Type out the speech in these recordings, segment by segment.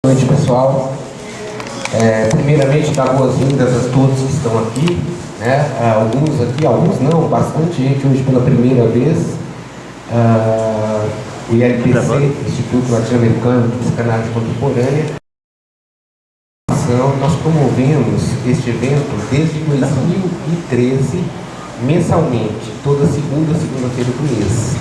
Boa noite, pessoal. Primeiramente, dar boas-vindas a todos que estão aqui, né? Alguns não, bastante gente hoje pela primeira vez. O ILPC, Instituto Latino-Americano de Psicanálise Contemporânea. Nós promovemos este evento desde 2013, mensalmente, toda segunda-feira do mês.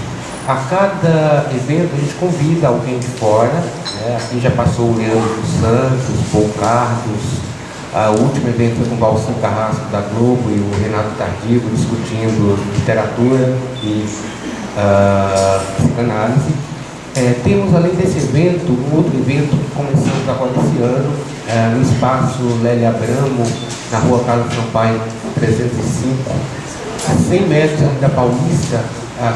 A cada evento a gente convida alguém de fora, né? Aqui já passou o Leandro dos Santos, Paul Carlos, o último evento foi com o Valcir Carrasco da Globo e o Renato Tardigo discutindo literatura e psicanálise. Temos, além desse evento, um outro evento que começamos agora esse ano, no espaço Lélia Abramo, na rua Carlos Sampaio 305, a 100 metros da Paulista.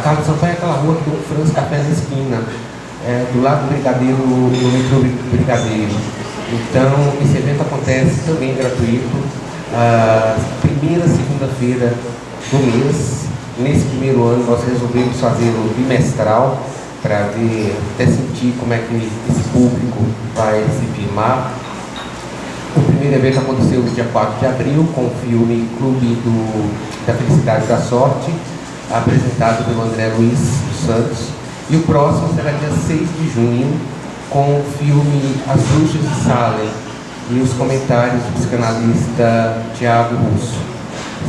Carlos Sampaio é aquela rua que tem o Franz Café na esquina, do lado do Brigadeiro, no metrô Brigadeiro. Então, esse evento acontece também gratuito, primeira segunda-feira do mês. Nesse primeiro ano, nós resolvemos fazer o bimestral, para ver, até sentir como é que esse público vai se firmar. O primeiro evento aconteceu no dia 4 de abril, com o filme Clube da Felicidade e da Sorte, apresentado pelo André Luiz dos Santos. E o próximo será dia 6 de junho, com o filme As Bruxas de Salem e os comentários do psicanalista Tiago Russo.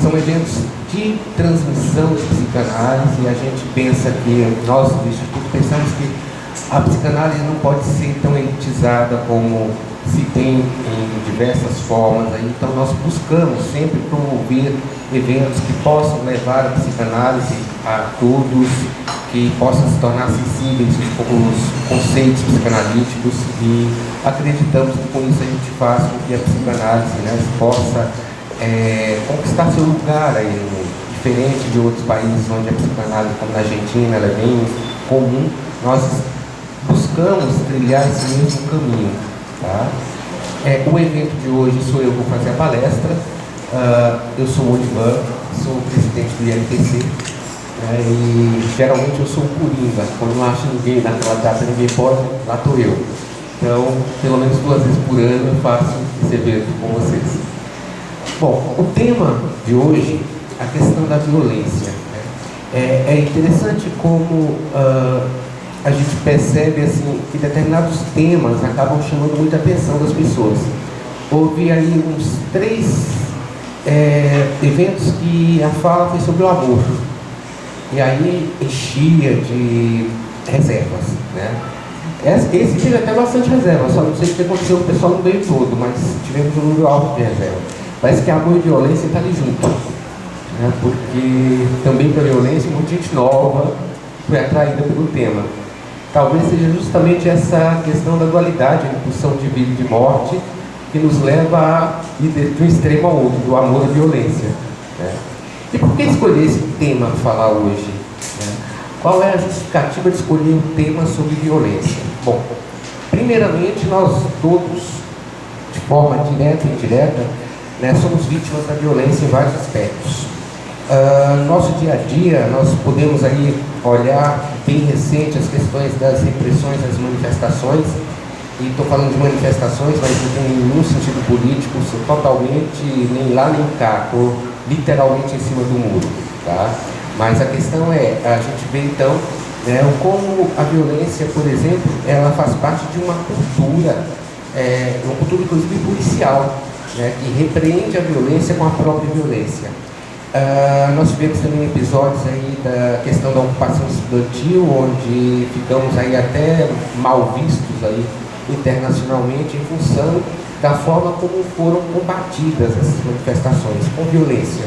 São eventos de transmissão de psicanálise, e a gente pensa que, nós do Instituto pensamos que a psicanálise não pode ser tão elitizada como se tem em diversas formas. Então nós buscamos sempre promover eventos que possam levar a psicanálise a todos, que possam se tornar acessíveis os conceitos psicanalíticos, e acreditamos que com isso a gente faz com que a psicanálise, né, possa conquistar seu lugar aí no mundo. Diferente de outros países onde a psicanálise, como na Argentina, ela é bem comum, nós buscamos trilhar esse mesmo caminho. Tá? O evento de hoje sou eu que vou fazer a palestra. Eu sou o Olivan, sou o presidente do ILPC, e geralmente eu sou o coringa. Quando não acho ninguém naquela data, ninguém pode, lá estou eu. Então, pelo menos 2 vezes por ano eu faço esse evento com vocês. Bom, o tema de hoje, a questão da violência. É interessante como a gente percebe assim, que determinados temas acabam chamando muita atenção das pessoas. Houve aí uns 3 eventos que a fala foi sobre o amor. E aí enchia de reservas, né? Esse teve até bastante reserva, só não sei o que aconteceu com o pessoal no meio todo, mas tivemos um número alto de reserva. Parece que amor e violência está ali junto, né? Porque também pela violência muita gente nova foi atraída pelo tema. Talvez seja justamente essa questão da dualidade, a impulsão de vida e de morte, que nos leva a ir de um extremo ao outro, do amor à violência, né? E por que escolher esse tema para falar hoje, né? Qual é a justificativa de escolher um tema sobre violência? Bom, primeiramente, nós todos, de forma direta e indireta, né, somos vítimas da violência em vários aspectos. Nosso dia a dia, nós podemos aí olhar bem recente as questões das repressões das manifestações, e estou falando de manifestações, mas não tem nenhum sentido político, sou totalmente nem lá nem cá, estou literalmente em cima do muro, tá? Mas a questão é, a gente vê então, né, como a violência, por exemplo, ela faz parte de uma cultura inclusive policial, né, que repreende a violência com a própria violência. Nós tivemos também episódios aí da questão da ocupação estudantil, onde ficamos aí até mal vistos aí internacionalmente em função da forma como foram combatidas essas manifestações, com violência,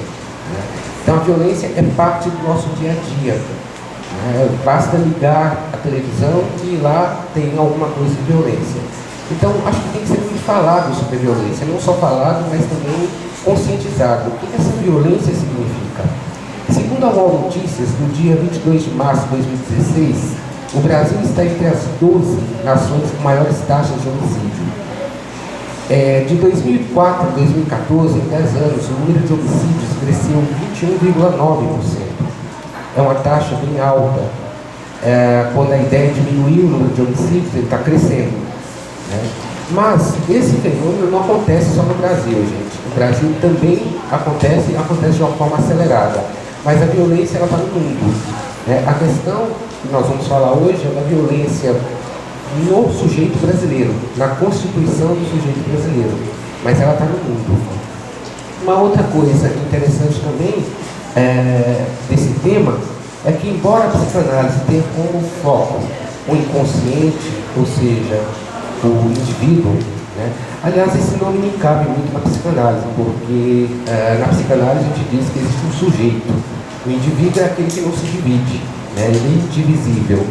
né? Então a violência é parte do nosso dia a dia, né? Basta ligar a televisão que lá tem alguma coisa de violência. Então acho que tem que ser muito falado sobre a violência, não só falado, mas também conscientizado. O que essa violência significa? Segundo a UOL Notícias, no dia 22 de março de 2016, o Brasil está entre as 12 nações com maiores taxas de homicídio. De 2004 a 2014, em 10 anos, o número de homicídios cresceu 21,9%. É uma taxa bem alta. Quando a ideia é diminuir o número de homicídios, ele está crescendo, né? Mas esse fenômeno não acontece só no Brasil, gente. No Brasil também acontece de uma forma acelerada. Mas a violência ela está no mundo. Né? A questão que nós vamos falar hoje é da violência no sujeito brasileiro, na constituição do sujeito brasileiro. Mas ela está no mundo. Uma outra coisa interessante também desse tema é que, embora a psicanálise tenha como foco o inconsciente, ou seja, o indivíduo, né? Aliás, esse nome nem cabe muito na psicanálise, porque na psicanálise a gente diz que existe um sujeito. O indivíduo é aquele que não se divide, né? Ele é indivisível.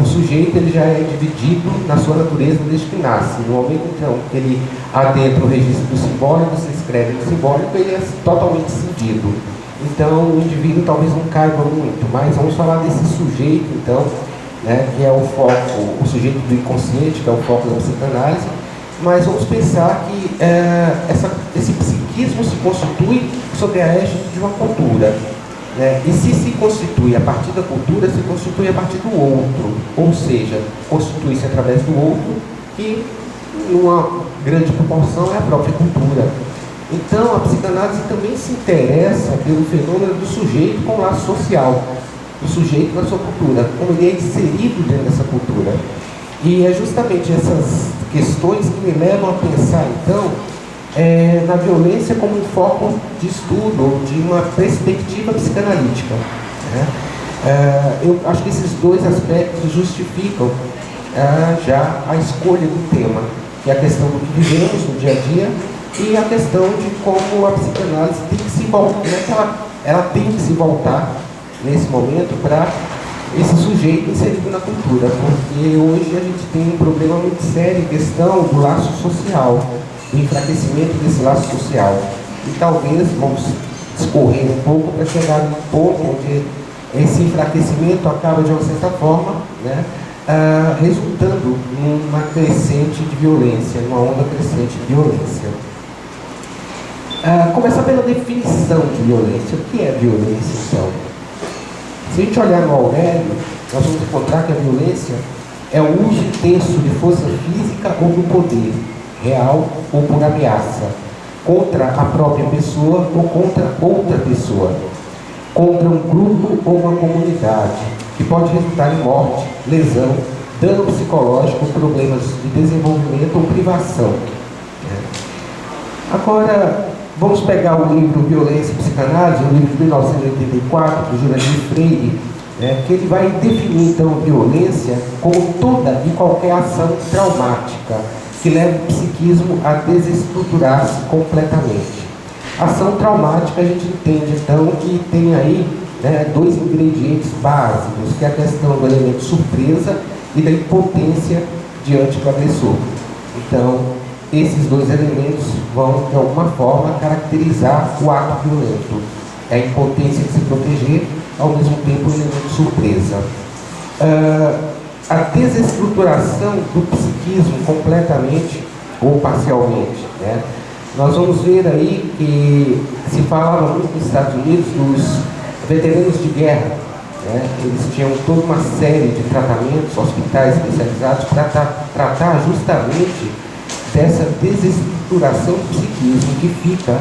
O sujeito ele já é dividido na sua natureza desde que nasce. No momento então que ele adentra o registro do simbólico, se inscreve no simbólico, ele é totalmente cindido. Então o indivíduo talvez não caiba muito, mas vamos falar desse sujeito então, né, que é o foco, o sujeito do inconsciente, que é o foco da psicanálise. Mas vamos pensar que esse psiquismo se constitui sob a égide de uma cultura. E se constitui a partir da cultura, se constitui a partir do outro, ou seja, constitui-se através do outro, que numa grande proporção é a própria cultura. Então a psicanálise também se interessa pelo fenômeno do sujeito com laço social, do sujeito na sua cultura, como ele é inserido dentro dessa cultura. E é justamente essas questões que me levam a pensar então na violência como um foco de estudo, de uma perspectiva psicanalítica. Eu acho que esses dois aspectos justificam já a escolha do tema, que é a questão do que vivemos no dia a dia e a questão de como a psicanálise tem que se voltar, ela tem que se voltar nesse momento para esse sujeito inserido na cultura, porque hoje a gente tem um problema muito sério, questão do laço social, o enfraquecimento desse laço social. E talvez vamos discorrer um pouco para chegar num ponto onde esse enfraquecimento acaba de uma certa forma, resultando numa crescente de violência, numa onda crescente de violência. Começar pela definição de violência. O que é violência, então? Se a gente olhar no Aurélio, nós vamos encontrar que a violência é o uso intenso de força física ou do poder, real ou por ameaça, contra a própria pessoa ou contra outra pessoa, contra um grupo ou uma comunidade, que pode resultar em morte, lesão, dano psicológico, problemas de desenvolvimento ou privação. Agora, vamos pegar o livro Violência e Psicanálise, um livro de 1984, do Jurandir Freire, que ele vai definir então a violência como toda e qualquer ação traumática que leva o psiquismo a desestruturar-se completamente. Ação traumática a gente entende então que tem aí dois ingredientes básicos, que é a questão do elemento surpresa e da impotência diante do agressor. Então, esses dois elementos vão, de alguma forma, caracterizar o ato violento. É a impotência de se proteger, ao mesmo tempo o elemento surpresa. A desestruturação do psiquismo completamente ou parcialmente. Nós vamos ver aí que se falava muito nos Estados Unidos dos veteranos de guerra. Eles tinham toda uma série de tratamentos, hospitais especializados para tratar justamente dessa desestruturação do psiquismo que fica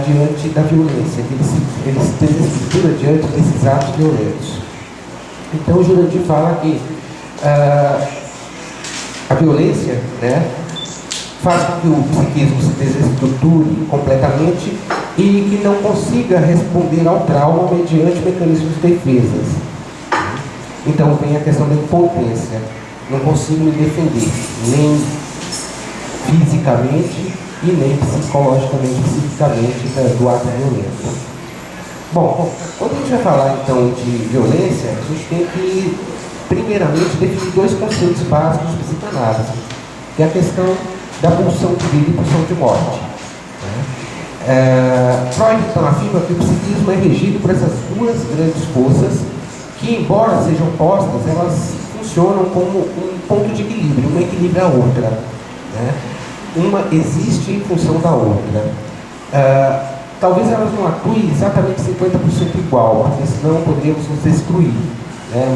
diante da violência, que ele se desestrutura diante desses atos violentos. Então o Jurandir fala que a violência faz com que o psiquismo se desestruture completamente e que não consiga responder ao trauma mediante mecanismos de defesas. Então vem a questão da impotência. Não consigo me defender, nem fisicamente e nem psicologicamente, psiquicamente do ato violento. Bom, quando a gente vai falar então de violência, a gente tem que primeiramente definir dois conceitos básicos de psicanálise, que é a questão da pulsão de vida e pulsão de morte. Freud então afirma que o psiquismo é regido por essas duas grandes forças que, embora sejam opostas, elas funcionam como um ponto de equilíbrio, uma equilibra a outra. Uma existe em função da outra. Talvez elas não atuem exatamente 50% igual, porque senão poderíamos nos destruir.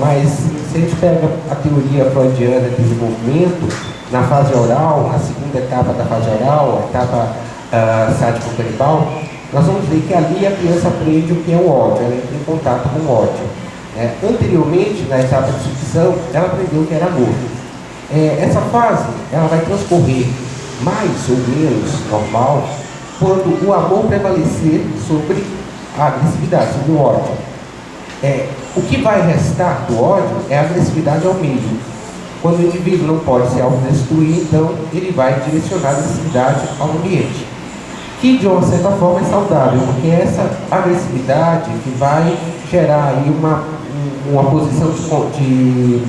Mas se a gente pega a teoria freudiana de desenvolvimento, na fase oral, na segunda etapa da fase oral, a etapa sádico-canibal, nós vamos ver que ali a criança aprende o que é o ódio, ela entra em contato com o ódio. Anteriormente, na etapa de sucção, ela aprendeu o que era amor. Essa fase, ela vai transcorrer mais ou menos normal quando o amor prevalecer sobre a agressividade, sobre o ódio. O que vai restar do ódio é a agressividade ao meio. Quando o indivíduo não pode se autodestruir, então ele vai direcionar a agressividade ao ambiente, que de uma certa forma é saudável, porque é essa agressividade que vai gerar aí uma posição de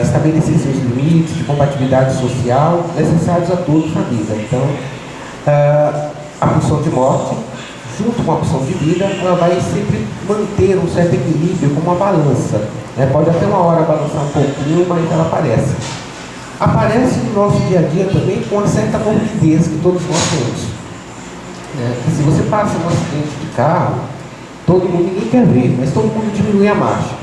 estabelecer seus limites, de compatibilidade social necessários a todos na vida. Então, a pulsão de morte, junto com a pulsão de vida, ela vai sempre manter um certo equilíbrio como uma balança. Pode até uma hora balançar um pouquinho, mas ela aparece. Aparece no nosso dia a dia também com uma certa morbidez que todos nós temos. Se você passa um acidente de carro, ninguém quer ver, mas todo mundo diminui a marcha.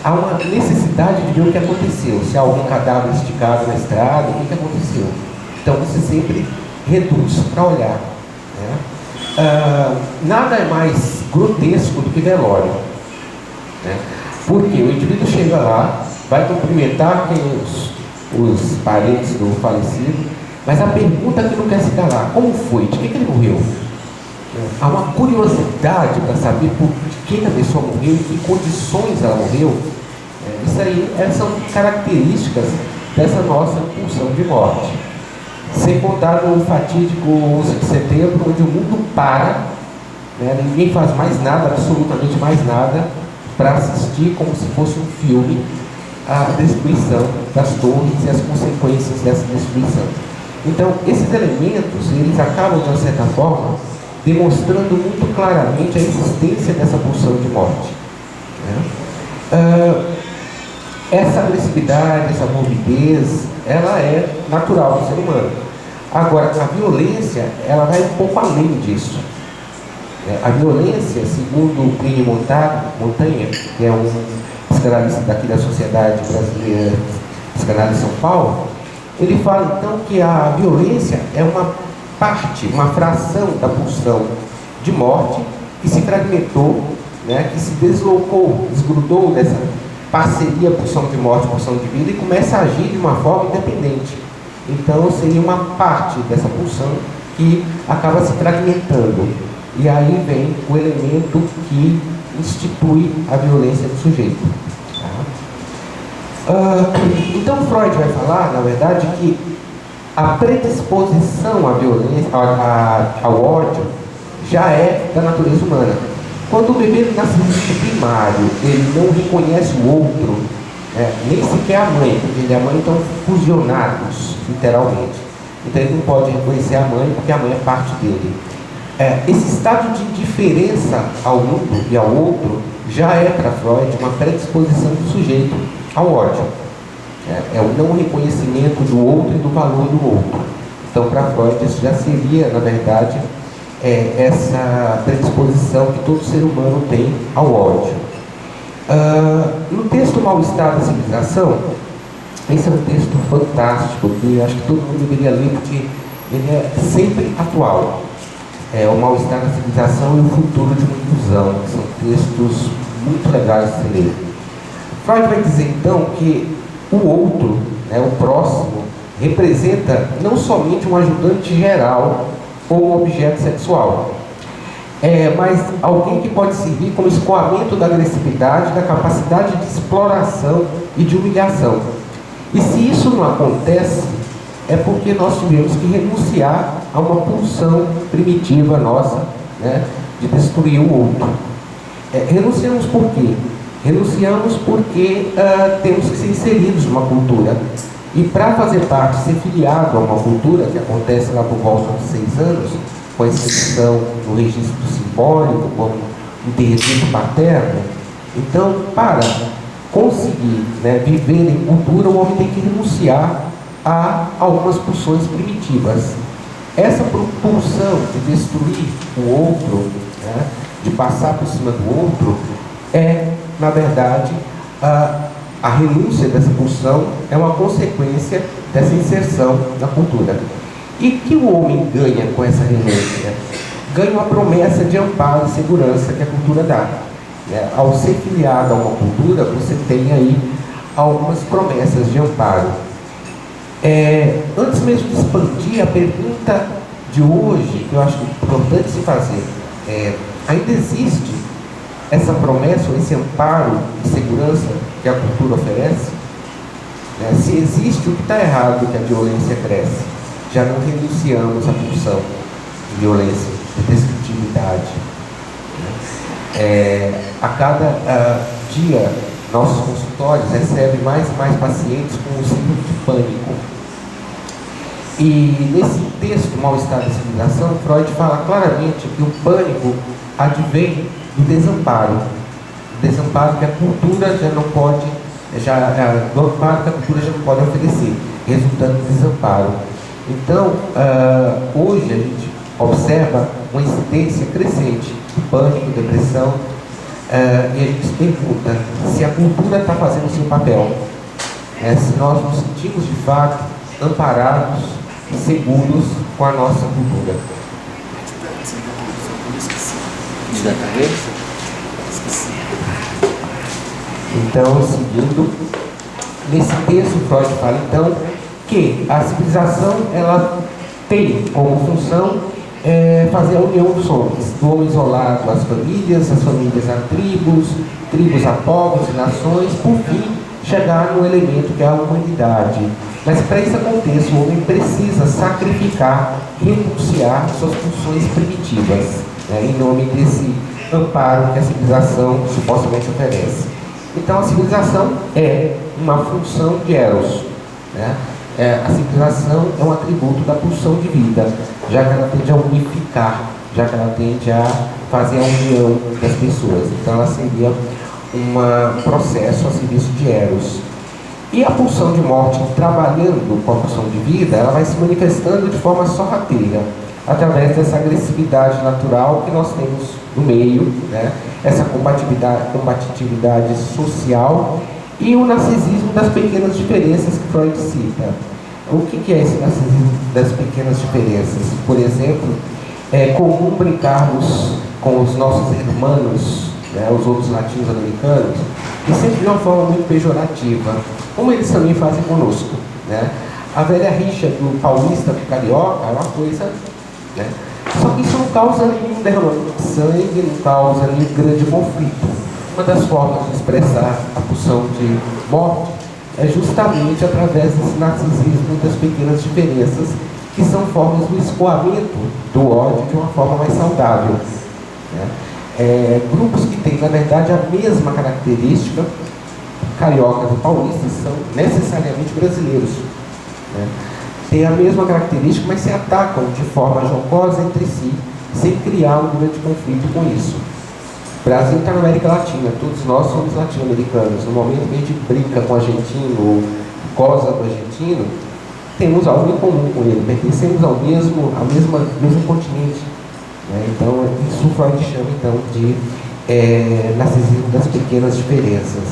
Há uma necessidade de ver o que aconteceu. Se há algum cadáver esticado na estrada, o que aconteceu? Então você sempre reduz para olhar. Nada é mais grotesco do que velório. Porque o indivíduo chega lá, vai cumprimentar os parentes do falecido, mas a pergunta que não quer se calar: como foi? De que ele morreu? Há uma curiosidade para saber de que a pessoa morreu, em que condições ela morreu. Isso aí são características dessa nossa pulsão de morte. Sem contar no fatídico 11 de setembro, onde o mundo para, ninguém faz mais nada, absolutamente mais nada, para assistir como se fosse um filme a destruição das torres e as consequências dessa destruição. Então, esses elementos, eles acabam, de uma certa forma, demonstrando muito claramente a existência dessa pulsão de morte. Essa agressividade, essa morbidez, ela é natural do ser humano. Agora, a violência, ela vai um pouco além disso. A violência, segundo o Plínio Montanha, que é um psicanalista daqui da Sociedade Brasileira de Psicanálise de São Paulo, ele fala então que a violência é uma parte, uma fração da pulsão de morte que se fragmentou, que se deslocou, desgrudou dessa parceria pulsão de morte, pulsão de vida, e começa a agir de uma forma independente. Então seria uma parte dessa pulsão que acaba se fragmentando. E aí vem o elemento que institui a violência do sujeito. Então Freud vai falar, na verdade, que a predisposição à violência, ao ódio, já é da natureza humana. Quando o bebê nasce no nível primário, ele não reconhece o outro, nem sequer a mãe, porque ele e a mãe estão fusionados, literalmente. Então ele não pode reconhecer a mãe, porque a mãe é parte dele. Esse estado de indiferença ao mundo e ao outro já é para Freud uma predisposição do sujeito ao ódio. É o não reconhecimento do outro e do valor do outro. Então, para Freud, isso já seria, na verdade, essa predisposição que todo ser humano tem ao ódio. No texto Mal-Estar da Civilização, esse é um texto fantástico, que acho que todo mundo deveria ler, porque ele é sempre atual. O Mal-Estar da Civilização e o Futuro de uma Ilusão, que são textos muito legais de se ler. Freud vai dizer, então, que o outro, o próximo, representa não somente um ajudante geral ou um objeto sexual, mas alguém que pode servir como escoamento da agressividade, da capacidade de exploração e de humilhação. E se isso não acontece, é porque nós tivemos que renunciar a uma pulsão primitiva nossa, de destruir o outro. Renunciamos por quê? Renunciamos porque temos que ser inseridos numa cultura. E para fazer parte, ser filiado a uma cultura, que acontece lá por volta de 6 anos, com a inscrição no registro simbólico, como um interdito paterno, então, para conseguir viver em cultura, o homem tem que renunciar a algumas pulsões primitivas. Essa pulsão de destruir o outro, de passar por cima do outro, na verdade, a renúncia dessa pulsão é uma consequência dessa inserção na cultura. E que o homem ganha com essa renúncia? Ganha uma promessa de amparo e segurança que a cultura dá. Ao ser filiado a uma cultura, você tem aí algumas promessas de amparo. Antes mesmo de expandir, a pergunta de hoje, que eu acho importante se fazer, ainda existe essa promessa, esse amparo e segurança que a cultura oferece? Se existe, o que está errado que a violência cresce? Já não renunciamos à pulsão de violência, de destrutividade. A cada dia, nossos consultórios recebem mais e mais pacientes com o síndrome de pânico. E nesse texto, Mal-Estar da Civilização, Freud fala claramente que o pânico advém do desamparo. Desamparo que a cultura já não pode, do amparo que a cultura já não pode oferecer, resultando do desamparo. Então, hoje a gente observa uma incidência crescente de pânico, depressão, e a gente se pergunta se a cultura está fazendo o seu papel, se nós nos sentimos de fato amparados e seguros com a nossa cultura. Então, seguindo, nesse texto, Freud fala então que a civilização ela tem como função fazer a união dos homens, do homem isolado às famílias, as famílias a tribos, tribos a povos e nações, por fim chegar no elemento que é a humanidade. Mas para isso aconteça, o homem precisa sacrificar, renunciar suas funções primitivas, em nome desse amparo que a civilização supostamente oferece. Então a civilização é uma função de Eros. A civilização é um atributo da pulsão de vida, já que ela tende a unificar, já que ela tende a fazer a união das pessoas. Então ela seria um processo a serviço de Eros. E a pulsão de morte, trabalhando com a pulsão de vida, ela vai se manifestando de forma sorrateira, através dessa agressividade natural que nós temos no meio, essa combatividade social e o narcisismo das pequenas diferenças que Freud cita. O que é esse narcisismo das pequenas diferenças? Por exemplo, é comum brincarmos com os nossos irmãos, os outros latinos-americanos, e sempre de uma forma muito pejorativa, como eles também fazem conosco. A velha rixa do paulista com o carioca é uma coisa, só que isso não causa nenhum derramamento de sangue, não causa nenhum grande conflito. Uma das formas de expressar a pulsão de morte é justamente através desse narcisismo das pequenas diferenças, que são formas do escoamento do ódio de uma forma mais saudável. Grupos que têm, na verdade, a mesma característica, cariocas e paulistas, são necessariamente brasileiros. Têm a mesma característica, mas se atacam de forma jocosa entre si, sem criar um grande conflito com isso. O Brasil está na América Latina, todos nós somos latino-americanos. No momento que a gente brinca com o argentino ou goza do argentino, temos algo em comum com ele, pertencemos ao mesmo continente. Então, isso Freud chama então de narcisismo das pequenas diferenças.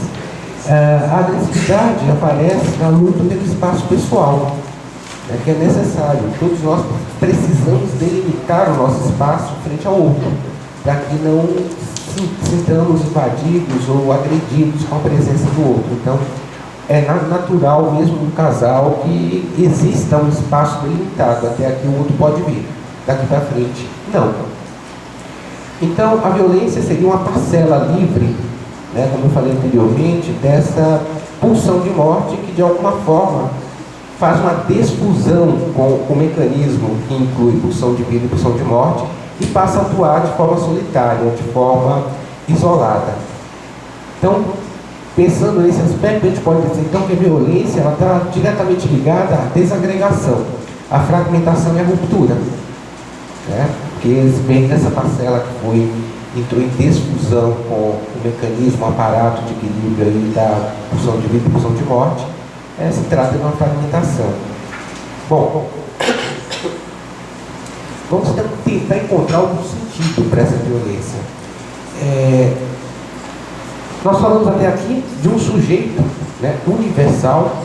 A agressividade aparece na luta pelo espaço pessoal, que é necessário. Todos nós precisamos delimitar o nosso espaço frente ao outro, para que não sintamos invadidos ou agredidos com a presença do outro. Então, é natural mesmo no casal que exista um espaço delimitado, até aqui o outro pode vir, daqui para frente não. Então a violência seria uma parcela livre, como eu falei anteriormente, dessa pulsão de morte que de alguma forma faz uma desfusão com o mecanismo que inclui pulsão de vida e pulsão de morte e passa a atuar de forma solitária, de forma isolada. Então, pensando nesse aspecto, a gente pode dizer então que a violência está diretamente ligada à desagregação, à fragmentação e à ruptura. Porque eles veem essa parcela que entrou em desfusão com o mecanismo, o aparato de equilíbrio aí da pulsão de vida e pulsão de morte, se trata de uma fragmentação. Bom, vamos tentar encontrar algum sentido para essa violência. Nós falamos até aqui de um sujeito universal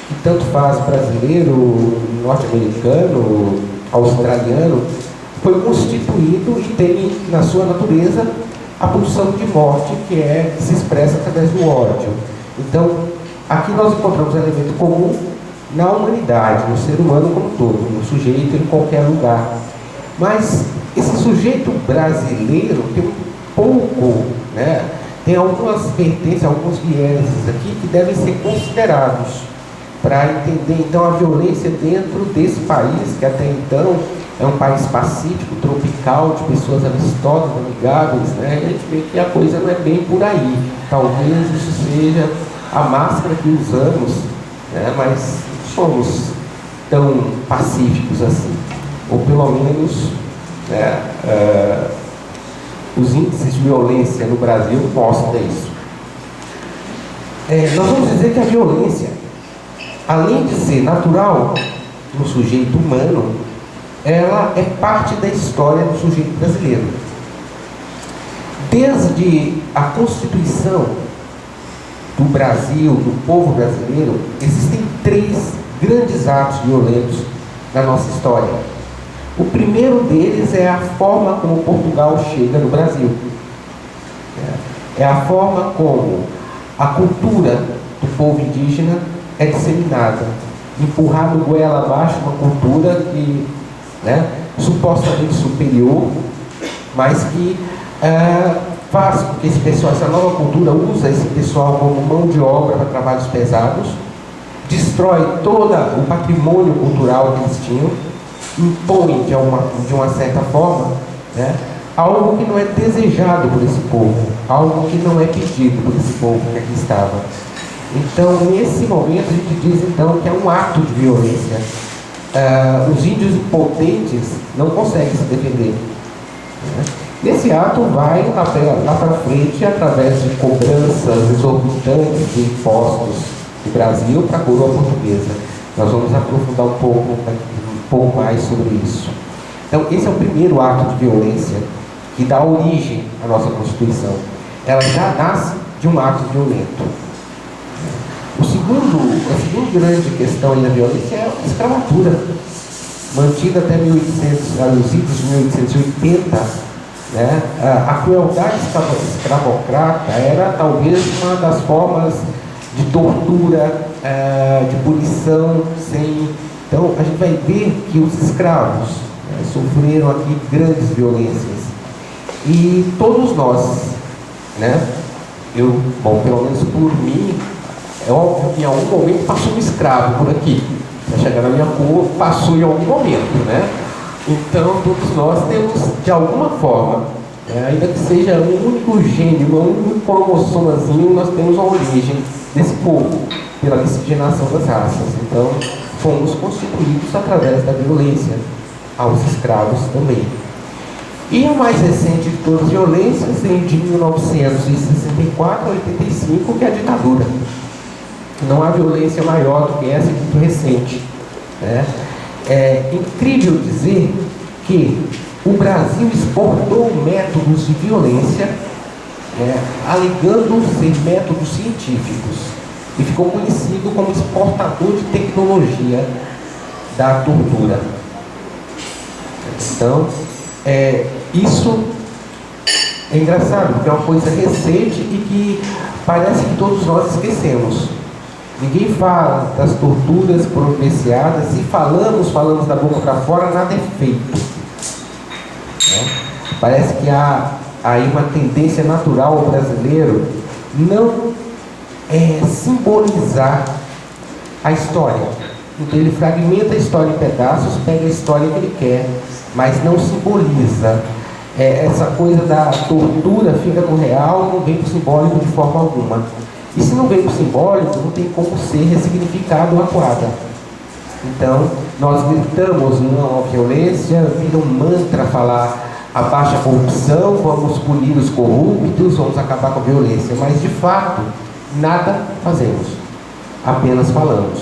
que tanto faz brasileiro, norte-americano, australiano, foi constituído e tem na sua natureza a pulsão de morte que se expressa através do ódio. Então, aqui nós encontramos um elemento comum na humanidade, no ser humano como um todo, no sujeito em qualquer lugar. Mas esse sujeito brasileiro tem um pouco, né, tem algumas vertentes, alguns vieses aqui que devem ser considerados para entender então a violência dentro desse país, que até então é um país pacífico, tropical, de pessoas amistosas, amigáveis, né? E a gente vê que a coisa não é bem por aí. Talvez isso seja a máscara que usamos, né? Mas não somos tão pacíficos assim. Ou pelo menos, né, os índices de violência no Brasil mostram isso. Nós vamos dizer que a violência, além de ser natural no sujeito humano, ela é parte da história do sujeito brasileiro. Desde a constituição do Brasil, do povo brasileiro, existem 3 grandes atos violentos na nossa história. O primeiro deles é a forma como Portugal chega no Brasil. É a forma como a cultura do povo indígena é disseminada, empurrado goela abaixo uma cultura que, né, supostamente superior, mas que faz com que esse pessoal, essa nova cultura usa esse pessoal como mão de obra para trabalhos pesados, destrói todo o patrimônio cultural que eles tinham, impõe de uma certa forma, né, algo que não é desejado por esse povo, algo que não é pedido por esse povo que aqui estava. Então, nesse momento, a gente diz então que é um ato de violência. Os índios impotentes não conseguem se defender, né? Nesse ato vai lá para frente através de cobranças exorbitantes de impostos do Brasil para a coroa portuguesa. Nós vamos aprofundar um pouco mais sobre isso. Então, esse é o primeiro ato de violência que dá origem à nossa Constituição. Ela já nasce de um ato violento. A segunda grande questão aí da violência é a escravatura, mantida até 1800, os idos de 1880. Né? A crueldade escravocrata era talvez uma das formas de tortura, de punição. Então a gente vai ver que os escravos, né, sofreram aqui grandes violências. E todos nós, né, pelo menos por mim, é óbvio que em algum momento passou um escravo por aqui. Para chegar na minha rua, passou em algum momento, né? Então, todos nós temos, de alguma forma, ainda que seja um único gene, um único cromossomazinho, nós temos a origem desse povo, pela miscigenação das raças. Então, fomos constituídos através da violência aos escravos também. E a mais recente de todas as violências, de 1964 a 85, que é a ditadura. Não há violência maior do que essa, muito recente, né? É incrível dizer que o Brasil exportou métodos de violência, alegando ser métodos científicos, e ficou conhecido como exportador de tecnologia da tortura. Então, isso é engraçado, porque é uma coisa recente e que parece que todos nós esquecemos. Ninguém fala das torturas providenciadas e falamos da boca para fora, nada é feito, né? Parece que há aí uma tendência natural ao brasileiro não simbolizar a história. Então ele fragmenta a história em pedaços, pega a história que ele quer, mas não simboliza. Essa coisa da tortura fica no real, não vem para o simbólico de forma alguma. E se não vem para o simbólico, não tem como ser ressignificado ou acuada. Então, nós gritamos não à violência, vira um mantra falar abaixa a corrupção, vamos punir os corruptos, vamos acabar com a violência. Mas, de fato, nada fazemos, apenas falamos.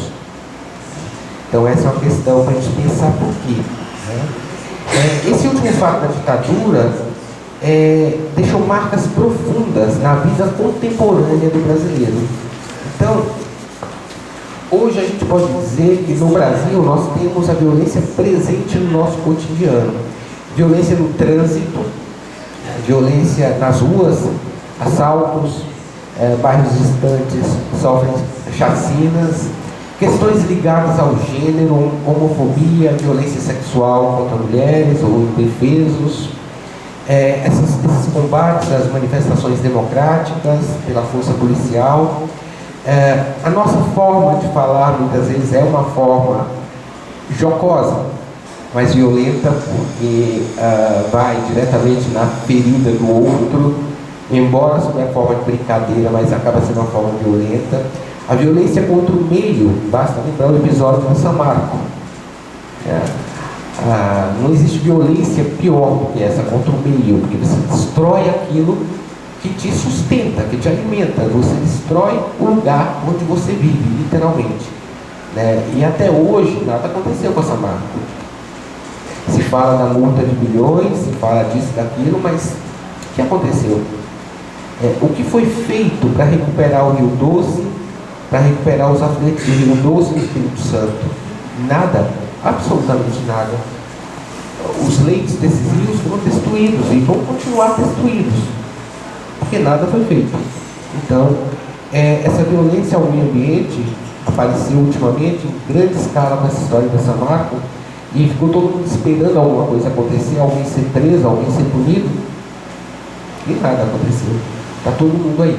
Então, essa é uma questão para a gente pensar por quê, né? Esse último fato da ditadura deixou marcas profundas na vida contemporânea do brasileiro. Então, Hoje a gente pode dizer que no Brasil nós temos a violência presente no nosso cotidiano. Violência no trânsito, violência nas ruas, assaltos, bairros distantes sofrem chacinas, questões ligadas ao gênero, homofobia, violência sexual contra mulheres ou indefesos, esses combates às manifestações democráticas pela força policial. A nossa forma de falar muitas vezes é uma forma jocosa, mas violenta, porque vai diretamente na ferida do outro, embora sob a forma de brincadeira, mas acaba sendo uma forma violenta. A violência contra o meio, basta lembrar o episódio de São Marco. Não existe violência pior do que essa contra o meio, porque você destrói aquilo que te sustenta, que te alimenta. Você destrói o lugar onde você vive, literalmente. E até hoje nada aconteceu com São Marco. Se fala da multa de bilhões, se fala disso, daquilo, mas o que aconteceu? O que foi feito para recuperar o Rio Doce, para recuperar os afluentes do Rio Doce e do Espírito Santo? Nada, absolutamente nada. Os leitos desses rios foram destruídos e vão continuar destruídos, porque nada foi feito. Então, essa violência ao meio ambiente apareceu ultimamente em grande escala com essa história de São Marco, e ficou todo mundo esperando alguma coisa acontecer, alguém ser preso, alguém ser punido, e nada aconteceu. Está todo mundo aí.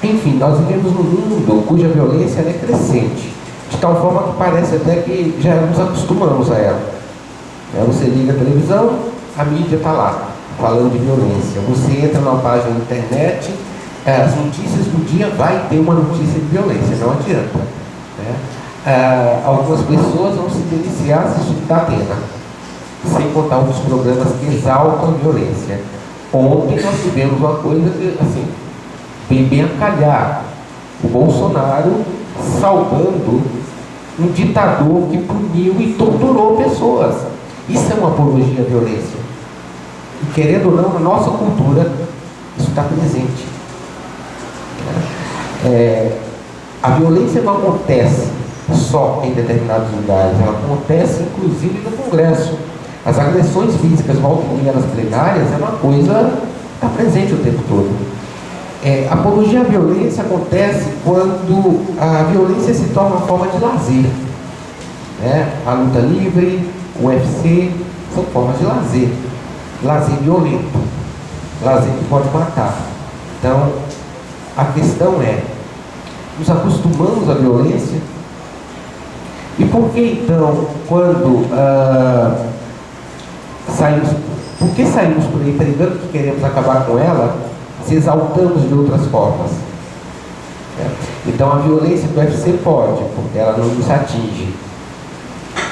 Enfim, nós vivemos num mundo cuja violência é crescente, de tal forma que parece até que já nos acostumamos a ela. Você liga a televisão, a mídia está lá, falando de violência. Você entra numa página na internet, as notícias do dia vai ter uma notícia de violência, não adianta. Algumas pessoas vão se deliciar assistindo da Atena, sem contar outros programas que exaltam a violência. Ontem nós tivemos uma coisa que, assim, bem a calhar, o Bolsonaro saudando um ditador que puniu e torturou pessoas. Isso é uma apologia à violência. E querendo ou não, na nossa cultura, isso está presente. A violência não acontece só em determinados lugares, ela acontece inclusive no Congresso. As agressões físicas voltam nas plenárias é uma coisa que está presente o tempo todo. A apologia à violência acontece quando a violência se torna uma forma de lazer. A luta livre, o UFC, são formas de lazer. Lazer violento, lazer que pode matar. Então, a questão é, nos acostumamos à violência? E por que então, quando por que saímos por aí pregando que queremos acabar com ela, se exaltamos de outras formas? Então a violência do UFC pode, porque ela não nos atinge.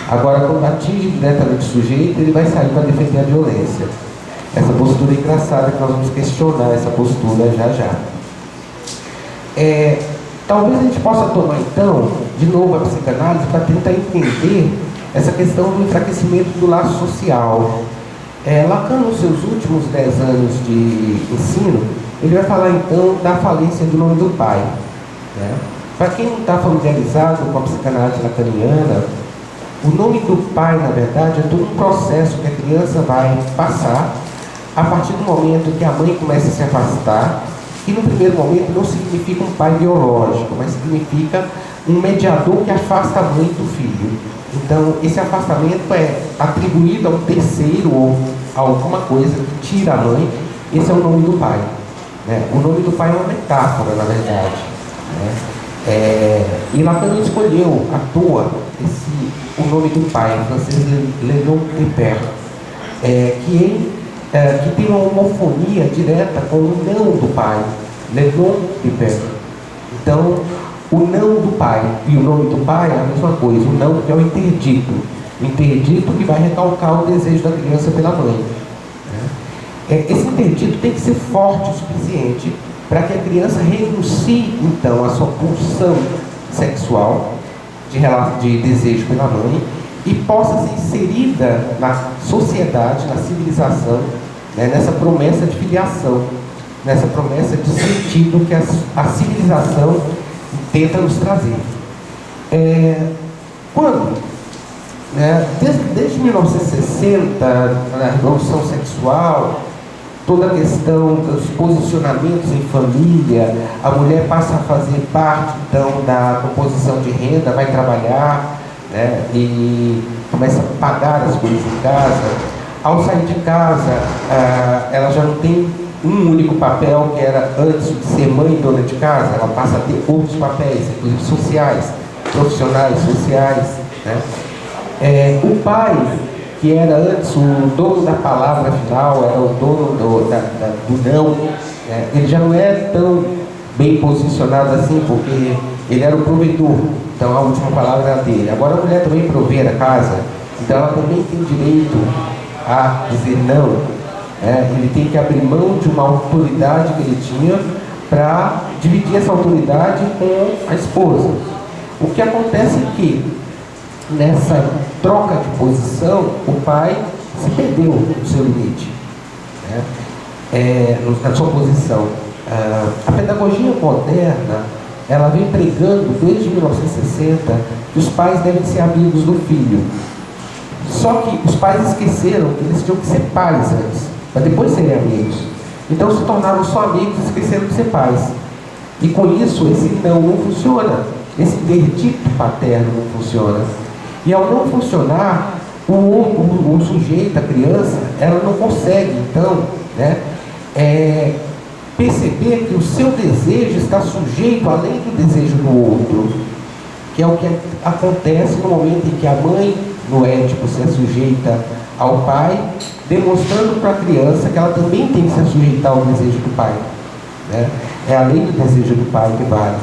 Agora, quando atinge diretamente o sujeito, ele vai sair para defender a violência. Essa postura é engraçada, que nós vamos questionar essa postura já. Talvez a gente possa tomar, então, de novo a psicanálise para tentar entender essa questão do enfraquecimento do laço social. Lacan, nos seus últimos 10 anos de ensino, ele vai falar, então, da falência do nome do pai. Para quem não está familiarizado com a psicanálise lacaniana, o nome do pai, na verdade, é todo um processo que a criança vai passar a partir do momento que a mãe começa a se afastar. Que no primeiro momento não significa um pai biológico, mas significa um mediador que afasta a mãe do filho. Então, esse afastamento é atribuído a um terceiro ou a alguma coisa que tira a mãe. Esse é o nome do pai. O nome do pai é uma metáfora, na verdade. E Lacan escolheu à toa o nome do pai, em francês, Le Nom du Père, que tem uma homofonia direta com o não do pai, Le Nom du Père. Então, o não do pai e o nome do pai é a mesma coisa, o não que é o interdito. O interdito que vai recalcar o desejo da criança pela mãe. Esse interdito tem que ser forte o suficiente para que a criança renuncie, então, à sua pulsão sexual de desejo pela mãe e possa ser inserida na sociedade, na civilização, nessa promessa de filiação. nessa promessa de sentido que a civilização tenta nos trazer. Quando? Desde 1960, a revolução sexual, toda a questão dos posicionamentos em família, a mulher passa a fazer parte, então, da composição de renda, vai trabalhar, né, e começa a pagar as coisas em casa. Ao sair de casa, ela já não tem um único papel, que era antes de ser mãe e dona de casa, ela passa a ter outros papéis, inclusive sociais, profissionais, sociais, né? O pai, que era antes o dono da palavra final, era o dono do não, né? Ele já não é tão bem posicionado assim, porque ele era o provedor, então a última palavra era dele. Agora a mulher também provê a casa, então ela também tem direito a dizer não. Ele tem que abrir mão de uma autoridade que ele tinha para dividir essa autoridade com a esposa. O que acontece é que nessa troca de posição, o pai se perdeu no seu limite, né? Na sua posição. A pedagogia moderna, ela vem pregando desde 1960 que os pais devem ser amigos do filho. Só que os pais esqueceram que eles tinham que ser pais antes, para depois serem amigos. Então se tornaram só amigos e esqueceram de ser pais. E com isso, esse não funciona. Esse interdito paterno não funciona. E ao não funcionar, o sujeito, a criança, ela não consegue, então, né, perceber que o seu desejo está sujeito além do desejo do outro, que é o que acontece no momento em que a mãe, no Édipo, se sujeita ao pai, demonstrando para a criança que ela também tem que se sujeitar ao desejo do pai, né? É a lei do desejo do pai que vale.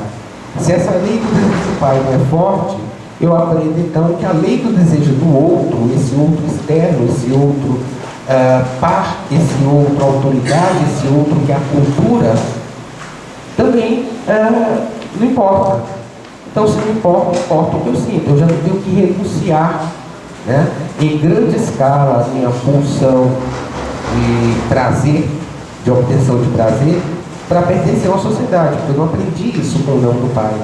Se essa lei do desejo do pai não é forte, eu aprendo então que a lei do desejo do outro, esse outro externo, esse outro par, esse outro autoridade, esse outro que é a cultura, também não importa. Então, se não importa, importa o que eu sinto. Eu já não tenho que renunciar, né, em grande escala, a minha pulsão de prazer, de obtenção de prazer, para pertencer a uma sociedade, porque eu não aprendi isso com o não do pai.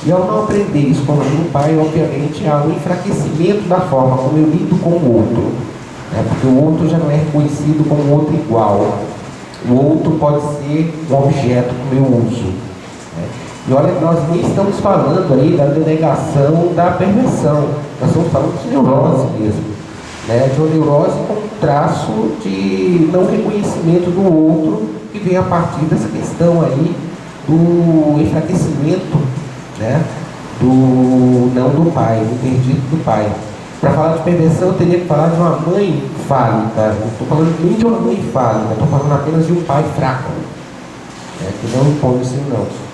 E ao não aprender isso com o não do pai, obviamente há um enfraquecimento da forma como eu lido com o outro, né, porque o outro já não é reconhecido como outro igual. O outro pode ser um objeto que eu uso. E olha que nós nem estamos falando aí da denegação da perversão, nós estamos falando de neurose mesmo, né? De uma neurose com um traço de não reconhecimento do outro, que vem a partir dessa questão aí do enfraquecimento, né, do não do pai, do interdito do pai. Para falar de perversão, eu teria que falar de uma mãe fálica. Não estou falando nem de uma mãe fálica, estou falando apenas de um pai fraco, né, que não impõe o seu não.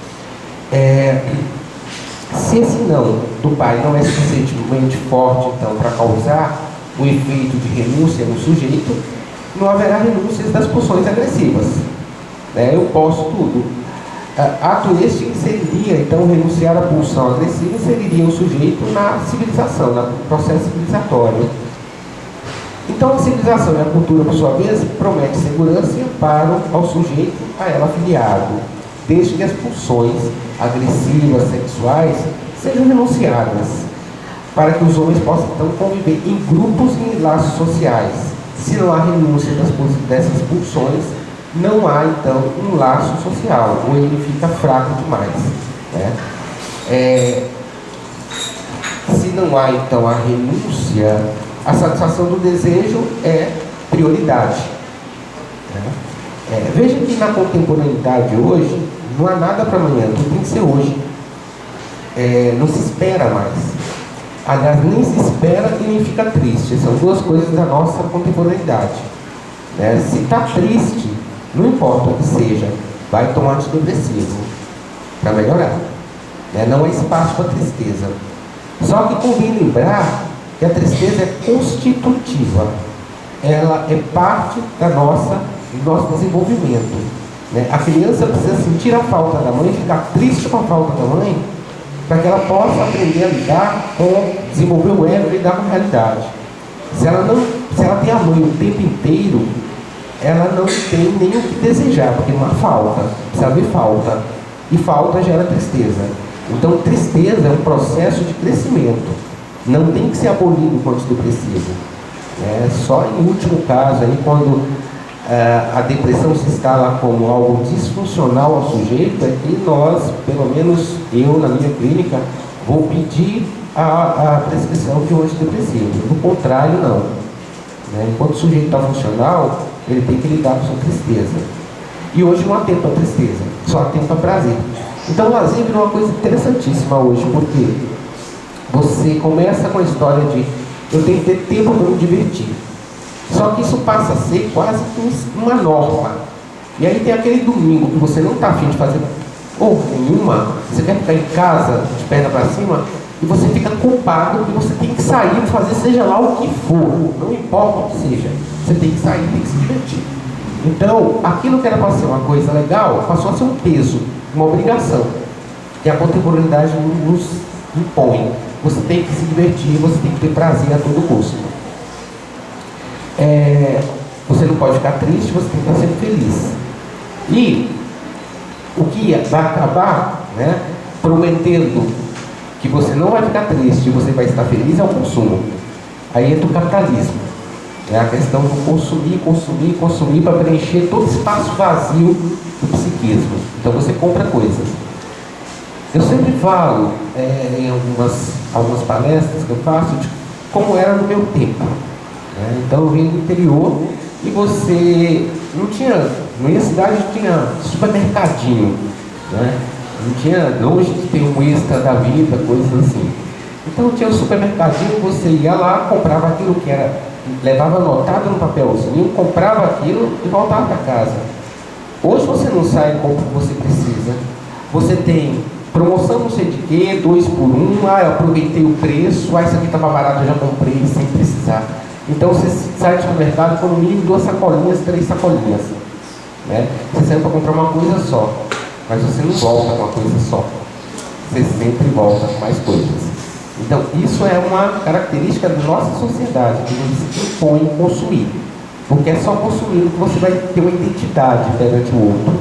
Se esse não do pai não é suficientemente forte, então, para causar o efeito de renúncia no sujeito, não haverá renúncias das pulsões agressivas, né? Eu posso tudo. Ato este que seria, então, renunciar à pulsão agressiva, inseriria o sujeito na civilização, no processo civilizatório. Então, a civilização e a cultura, por sua vez, promete segurança e amparo ao sujeito a ela afiliado, desde que as pulsões agressivas, sexuais, sejam renunciadas, para que os homens possam, então, conviver em grupos e em laços sociais. Se não há renúncia dessas pulsões, não há, então, um laço social, ou ele fica fraco demais, né? Se não há, então, a renúncia, a satisfação do desejo é prioridade, né? Veja que na contemporaneidade hoje, não há nada para amanhã, tudo tem que ser hoje. Não se espera mais. Aliás, nem se espera e nem fica triste. São duas coisas da nossa contemporaneidade, né? Se está triste, não importa o que seja, vai tomar antidepressivo para melhorar, né? Não há espaço para tristeza. Só que convém lembrar que a tristeza é constitutiva. Ela é parte do nosso desenvolvimento, né? A criança precisa sentir a falta da mãe, ficar triste com a falta da mãe, para que ela possa aprender a lidar com, desenvolver o ego e lidar com a realidade. Se ela tem a mãe o tempo inteiro, ela não tem nem o que desejar, porque não há falta, precisa haver falta. E falta gera tristeza. Então, tristeza é um processo de crescimento. Não tem que ser abolido enquanto depressivo. Só em último caso, aí, quando a depressão se instala como algo disfuncional ao sujeito, é que nós, pelo menos eu na minha clínica, vou pedir a prescrição de um antidepressivo. Do contrário, não. Enquanto o sujeito está funcional, ele tem que lidar com sua tristeza. E hoje não há tempo para tristeza, só há tempo para prazer. Então o lazer virou uma coisa interessantíssima hoje, porque você começa com a história de eu tenho que ter tempo para me divertir. Só que isso passa a ser quase uma norma. E aí tem aquele domingo que você não está afim de fazer porra nenhuma, você quer ficar em casa, de perna para cima, e você fica culpado que você tem que sair e fazer seja lá o que for, não importa o que seja, você tem que sair, tem que se divertir. Então, aquilo que era para ser uma coisa legal, passou a ser um peso, uma obrigação, que a contemporaneidade nos impõe. Você tem que se divertir, você tem que ter prazer a todo custo. Você não pode ficar triste, você tem que estar sempre feliz. E o que vai acabar, prometendo que você não vai ficar triste e você vai estar feliz é o consumo. Aí entra o capitalismo. É a questão do consumir, consumir, consumir para preencher todo espaço vazio do psiquismo. Então você compra coisas. Eu sempre falo em algumas palestras que eu faço de como era no meu tempo. Então eu vim do interior e você na minha cidade tinha supermercadinho, não tinha longe de ter um Extra da vida, coisas assim. Então tinha um supermercadinho, você ia lá, comprava aquilo que era, levava anotado no papelzinho, comprava aquilo e voltava para casa. Hoje você não sai e compra o que você precisa. Você tem promoção não sei de quê, 2 por 1, eu aproveitei o preço, isso aqui estava barato, eu já comprei sem precisar. Então você sai do supermercado com no mínimo 2 sacolinhas, 3 sacolinhas. Você saiu para comprar uma coisa só, mas você não volta com uma coisa só. Você sempre volta com mais coisas. Então isso é uma característica da nossa sociedade, que nos impõe consumir. Porque é só consumindo que você vai ter uma identidade perante o outro.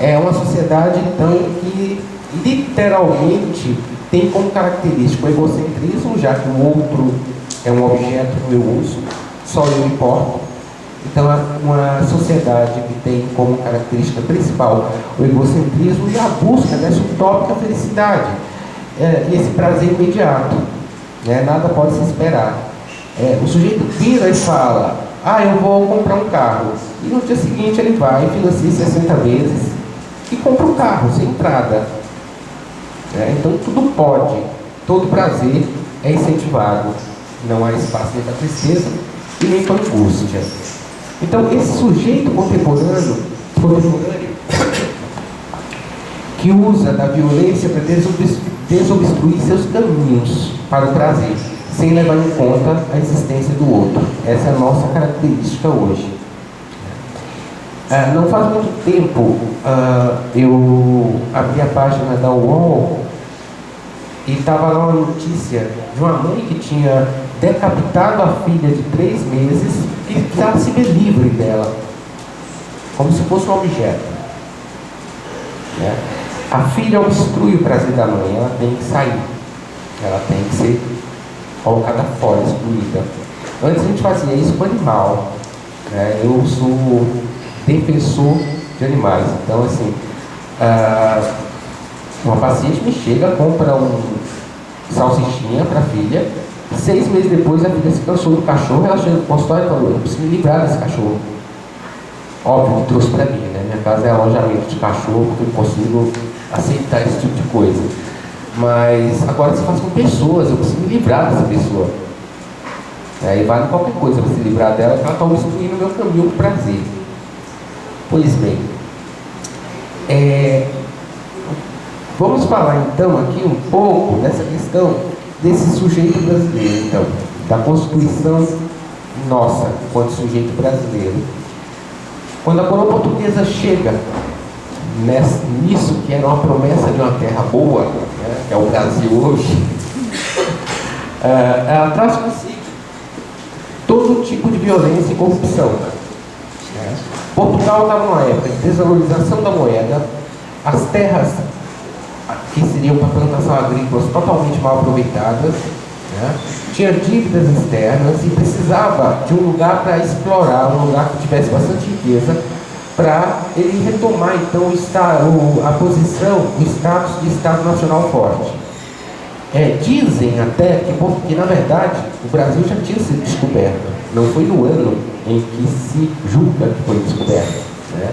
É uma sociedade, então, que literalmente tem como característica o egocentrismo, já que o outro é um objeto do meu uso, só eu importo. Então é uma sociedade que tem como característica principal o egocentrismo e a busca dessa utópica felicidade, e esse prazer imediato. Nada pode se esperar. O sujeito vira e fala, eu vou comprar um carro, e no dia seguinte ele vai e financia 60 vezes e compra um carro sem entrada. Então tudo pode, todo prazer é incentivado, não há espaço nem para tristeza e nem para angústia. Então esse sujeito contemporâneo que usa da violência para desobstruir seus caminhos para o prazer, sem levar em conta a existência do outro. Essa é a nossa característica hoje. Não faz muito tempo eu abri a página da UOL e estava lá uma notícia de uma mãe que tinha decapitado a filha de 3 meses e precisava se ver livre dela, como se fosse um objeto. A filha obstrui o prazer da mãe, ela tem que sair, ela tem que ser colocada fora, excluída. Antes a gente fazia isso com animal. Eu sou defensor de animais. Então, assim, uma paciente me chega, compra um salsichinha para a filha, 6 meses depois a filha se cansou do cachorro, ela chega no consultório e falou, eu preciso me livrar desse cachorro. Óbvio que trouxe para mim, minha casa é alojamento de cachorro, porque eu consigo aceitar esse tipo de coisa. Mas agora se faz com pessoas, eu preciso me livrar dessa pessoa. E vale qualquer coisa para se livrar dela, porque ela está obstruindo o meu caminho para o prazer. Pois bem, vamos falar então aqui um pouco dessa questão desse sujeito brasileiro, então, da constituição nossa enquanto sujeito brasileiro. Quando a coroa portuguesa chega nisso que era uma promessa de uma terra boa, que é o Brasil hoje, ela traz consigo todo tipo de violência e corrupção. né? Portugal estava numa época de desvalorização da moeda, as terras que seriam para plantação agrícola totalmente mal aproveitadas, né? Tinha dívidas externas e precisava de um lugar para explorar, um lugar que tivesse bastante riqueza, para ele retomar então a posição, o status de Estado Nacional forte. Dizem até que na verdade o Brasil já tinha sido descoberto, não foi no ano em que se julga que foi descoberto, né?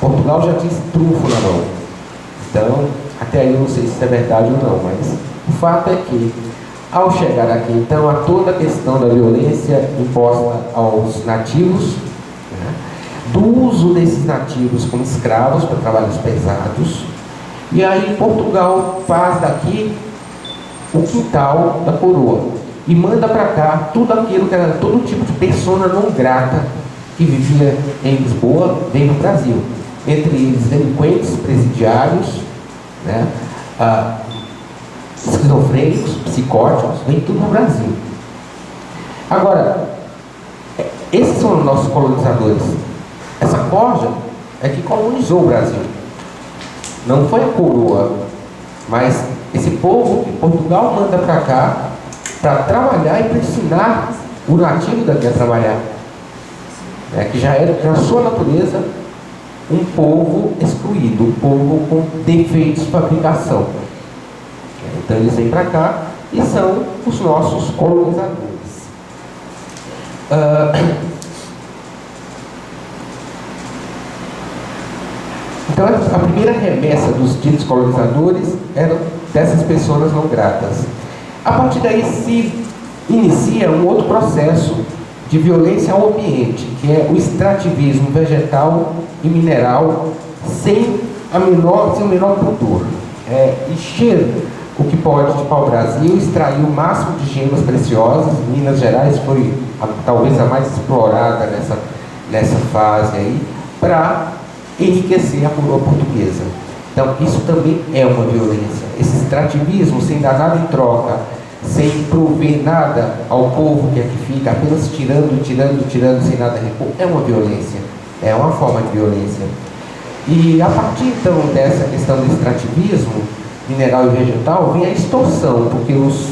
Portugal já tinha esse trunfo na mão. Então, até aí eu não sei se isso é verdade ou não, mas o fato é que, ao chegar aqui, então, há toda a questão da violência imposta aos nativos, né? Do uso desses nativos como escravos para trabalhos pesados, e aí Portugal faz daqui o quintal da coroa e manda para cá tudo aquilo que era todo tipo de persona não grata que vivia em Lisboa, vem no Brasil. Entre eles delinquentes, presidiários, né? Esquizofrênicos, psicóticos, vem tudo no Brasil. Agora, esses são os nossos colonizadores. Essa corja é que colonizou o Brasil. Não foi a coroa, mas esse povo que Portugal manda para cá para trabalhar e para ensinar o nativo daqui a trabalhar, que já era, na sua natureza, um povo excluído, um povo com defeitos de fabricação. Então eles vêm para cá e são os nossos colonizadores. Então a primeira remessa dos ditos colonizadores eram dessas pessoas não gratas. A partir daí se inicia um outro processo de violência ao ambiente, que é o extrativismo vegetal e mineral sem o menor pudor. Encher o que pode de pau-brasil, extrair o máximo de gemas preciosas. Minas Gerais foi talvez a mais explorada nessa fase aí, para enriquecer a coroa portuguesa. Então isso também é uma violência. Esse extrativismo, sem dar nada em troca, sem prover nada ao povo que aqui fica, apenas tirando, sem nada repor, é uma violência, é uma forma de violência. E a partir então dessa questão do extrativismo mineral e vegetal, vem a extorsão, porque os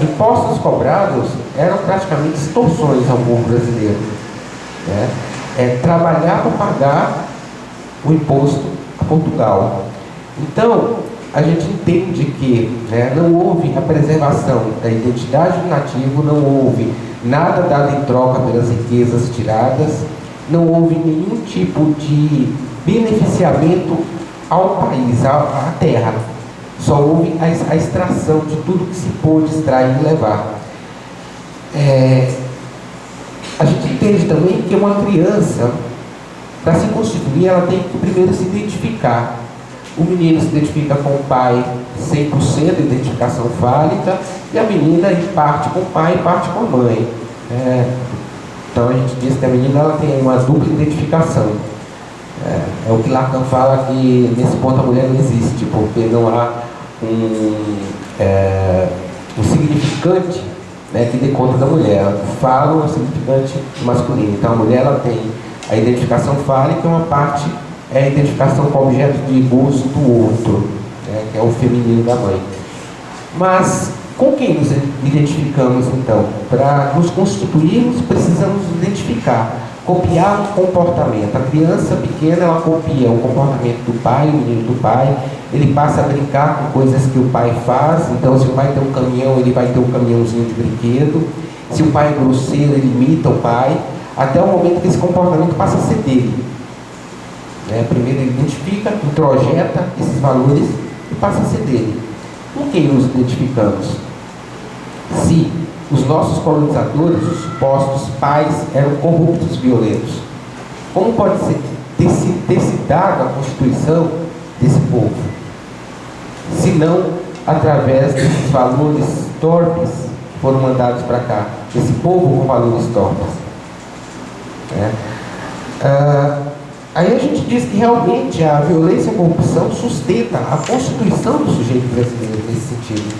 impostos cobrados eram praticamente extorsões ao povo brasileiro, né? Trabalhar para pagar o imposto a Portugal. Então, a gente entende que não houve a preservação da identidade do nativo, não houve nada dado em troca pelas riquezas tiradas, não houve nenhum tipo de beneficiamento ao país, à terra. Só houve a extração de tudo que se pôde extrair e levar. A gente entende também que uma criança, para se constituir, ela tem que primeiro se identificar. O menino se identifica com o pai 100% identificação fálica, e a menina parte com o pai e parte com a mãe. Então a gente diz que a menina ela tem uma dupla identificação. É o que Lacan fala, que nesse ponto a mulher não existe, porque não há um significante que dê conta da mulher. O falo é um significante masculino. Então a mulher ela tem a identificação fálica, e uma parte é a identificação com o objeto de gozo do outro, que é o feminino da mãe. Mas com quem nos identificamos então? Para nos constituirmos, precisamos nos identificar, copiar um comportamento. A criança pequena ela copia o comportamento do pai, o menino do pai, ele passa a brincar com coisas que o pai faz. Então, se o pai tem um caminhão, ele vai ter um caminhãozinho de brinquedo. Se o pai é grosseiro, ele imita o pai, até o momento que esse comportamento passa a ser dele. Primeiro ele identifica, introjeta esses valores e passa a ser dele. Com quem nos identificamos? Se os nossos colonizadores, os supostos pais, eram corruptos, violentos, como pode ter se dado a constituição desse povo? Se não através desses valores torpes que foram mandados para cá, esse povo com valores torpes. Aí a gente diz que realmente a violência e a corrupção sustenta a constituição do sujeito brasileiro nesse sentido.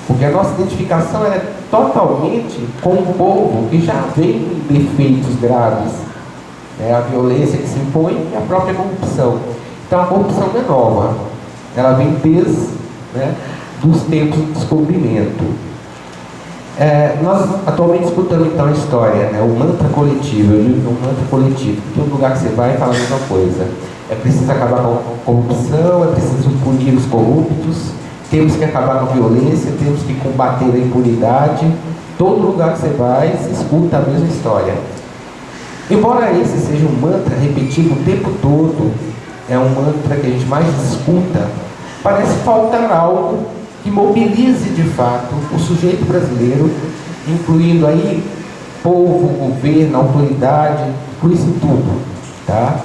Porque a nossa identificação é totalmente com um povo que já vem com defeitos graves. né? A violência que se impõe e a própria corrupção. Então a corrupção não é nova, ela vem desde, né, dos tempos do descobrimento. Nós atualmente escutamos então a história, né, o mantra coletivo. Eu digo que é um mantra coletivo, todo lugar que você vai fala a mesma coisa. É preciso acabar com a corrupção, é preciso punir os corruptos, temos que acabar com a violência, temos que combater a impunidade. Todo lugar que você vai, se escuta a mesma história. Embora esse seja um mantra repetido o tempo todo, é um mantra que a gente mais escuta, parece faltar algo que mobilize de fato o sujeito brasileiro, incluindo aí povo, governo, autoridade, inclui-se tudo, tá?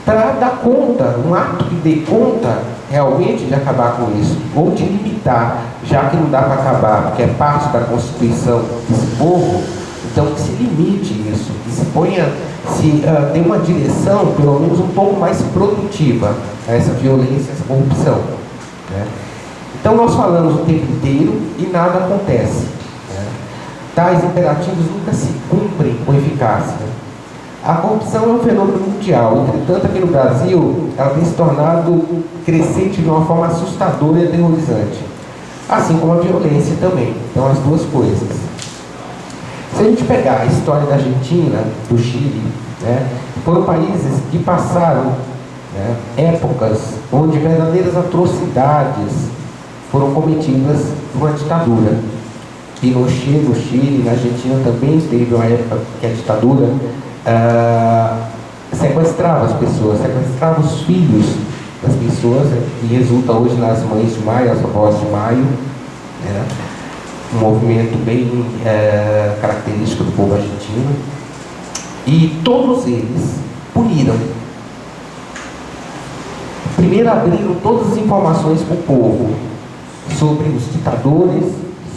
Para dar conta, um ato que dê conta realmente de acabar com isso, ou de limitar, já que não dá para acabar, porque é parte da constituição desse povo, então que se limite isso, que se ponha, dê uma direção, pelo menos um pouco mais produtiva a essa violência, essa corrupção, né? Então nós falamos o tempo inteiro e nada acontece, né? Tais imperativos nunca se cumprem com eficácia. A corrupção é um fenômeno mundial, entretanto aqui no Brasil ela tem se tornado crescente de uma forma assustadora e aterrorizante, assim como a violência também. Então as duas coisas. Se a gente pegar a história da Argentina, do Chile, né, foram países que passaram, né, épocas onde verdadeiras atrocidades foram cometidas por uma ditadura. E no Chile, na Argentina também teve uma época que a ditadura sequestrava as pessoas, sequestrava os filhos das pessoas, né, que resulta hoje nas Mães de Maio, as avós de Maio, né, um movimento bem característico do povo argentino. E todos eles puniram. Primeiro abriram todas as informações para o povo sobre os ditadores,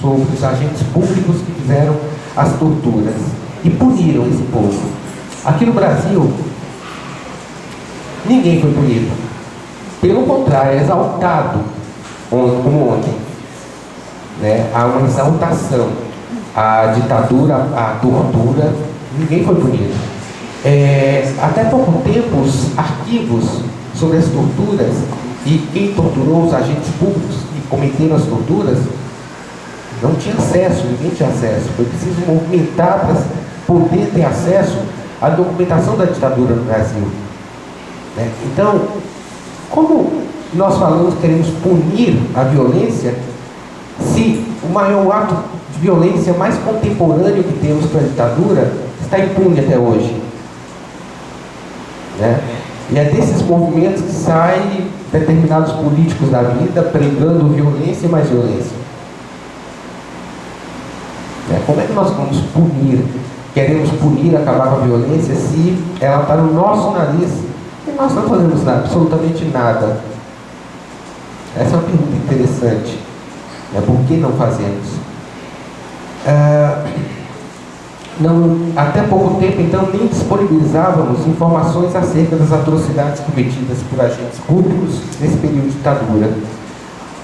sobre os agentes públicos que fizeram as torturas, e puniram esse povo. Aqui no Brasil, ninguém foi punido. Pelo contrário, é exaltado, como ontem, né? Há uma exaltação à ditadura, à tortura, ninguém foi punido. Até pouco tempo, os arquivos sobre as torturas e quem torturou os agentes públicos que cometeram as torturas, não tinha acesso, ninguém tinha acesso. Foi preciso movimentar para poder ter acesso à documentação da ditadura no Brasil, né? Então, como nós falamos que queremos punir a violência, se o maior ato de violência mais contemporâneo que temos para a ditadura está impune até hoje, né? E é desses movimentos que saem determinados políticos da vida pregando violência e mais violência. Como é que nós vamos punir, queremos punir, acabar com a violência, se ela está no nosso nariz e nós não fazemos nada, absolutamente nada? Essa é uma pergunta interessante, né? Por que não fazemos? Até pouco tempo, então, nem disponibilizávamos informações acerca das atrocidades cometidas por agentes públicos nesse período de ditadura.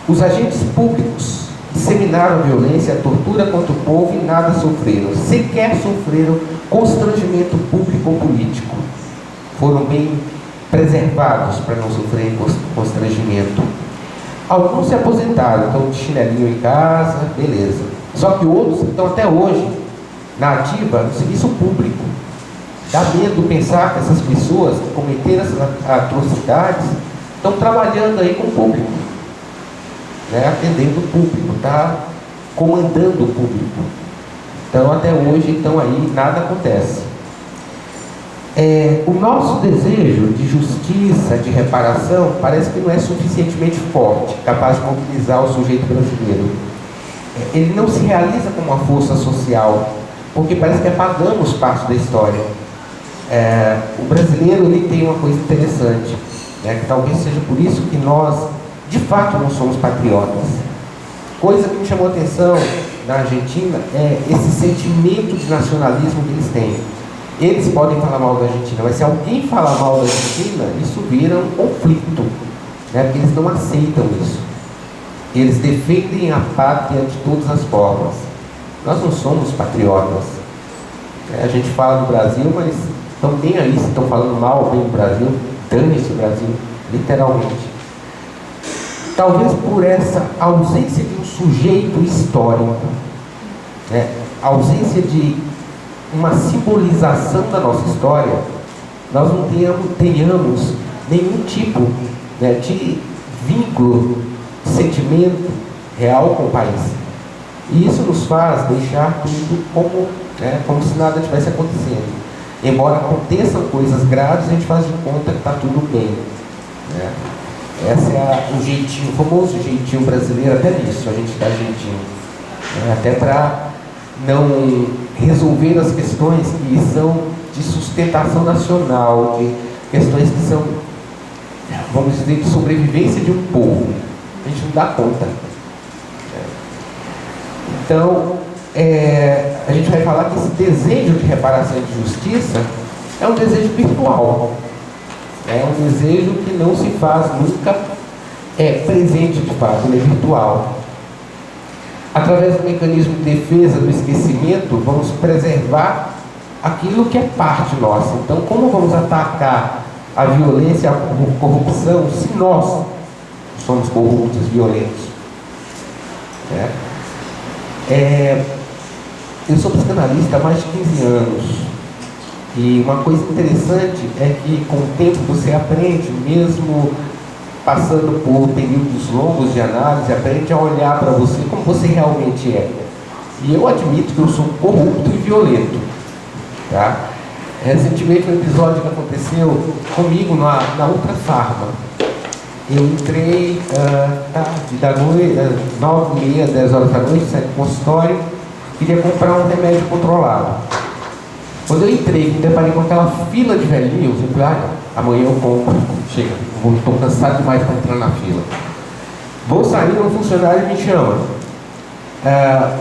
Os agentes públicos disseminaram a violência, a tortura contra o povo e nada sofreram. Sequer sofreram constrangimento público ou político. Foram bem preservados para não sofrer constrangimento. Alguns se aposentaram, estão de chinelinho em casa, beleza. Só que outros estão até hoje na ativa, no serviço público. Dá medo pensar que essas pessoas que cometeram essas atrocidades estão trabalhando aí com o público, né? Atendendo o público, tá? Comandando o público. Então até hoje, então aí nada acontece. O nosso desejo de justiça, de reparação, parece que não é suficientemente forte, capaz de mobilizar o sujeito brasileiro. Ele não se realiza como uma força social, porque parece que apagamos parte da história. O brasileiro, ele tem uma coisa interessante, né, que talvez seja por isso que nós, de fato, não somos patriotas. Coisa que me chamou a atenção na Argentina é esse sentimento de nacionalismo que eles têm. Eles podem falar mal da Argentina, mas se alguém falar mal da Argentina, isso vira um conflito, né, porque eles não aceitam isso. Eles defendem a pátria de todas as formas. Nós não somos patriotas. A gente fala do Brasil, mas estão nem aí se estão falando mal ou bem do Brasil, dane-se o Brasil, literalmente. Talvez por essa ausência de um sujeito histórico, a ausência de uma simbolização da nossa história, nós não tenhamos nenhum tipo de vínculo, de sentimento real com o país. E isso nos faz deixar tudo como se nada tivesse acontecendo. Embora aconteçam coisas graves, a gente faz de conta que está tudo bem. Esse é o jeitinho, o famoso jeitinho brasileiro, até nisso a gente dá jeitinho. Até para não resolver as questões que são de sustentação nacional, de questões que são, vamos dizer, de sobrevivência de um povo. A gente não dá conta. Então, a gente vai falar que esse desejo de reparação e de justiça é um desejo virtual. É um desejo que não se faz nunca presente de fato, ele é virtual. Através do mecanismo de defesa do esquecimento, vamos preservar aquilo que é parte nossa. Então, como vamos atacar a violência, a corrupção, se nós somos corruptos, violentos? Eu sou psicanalista há mais de 15 anos. E uma coisa interessante é que com o tempo você aprende, mesmo passando por períodos longos de análise, aprende a olhar para você como você realmente é. E eu admito que eu sou corrupto e violento. Recentemente, um episódio que aconteceu comigo na Ultra Farma. Eu entrei tarde da noite, 9h30, 10 horas da noite, saí do consultório, queria comprar um remédio controlado. Quando eu entrei, me deparei com aquela fila de velhinhos, eu falei, amanhã eu compro, chega, estou cansado demais para entrar na fila. Vou sair, um funcionário me chama.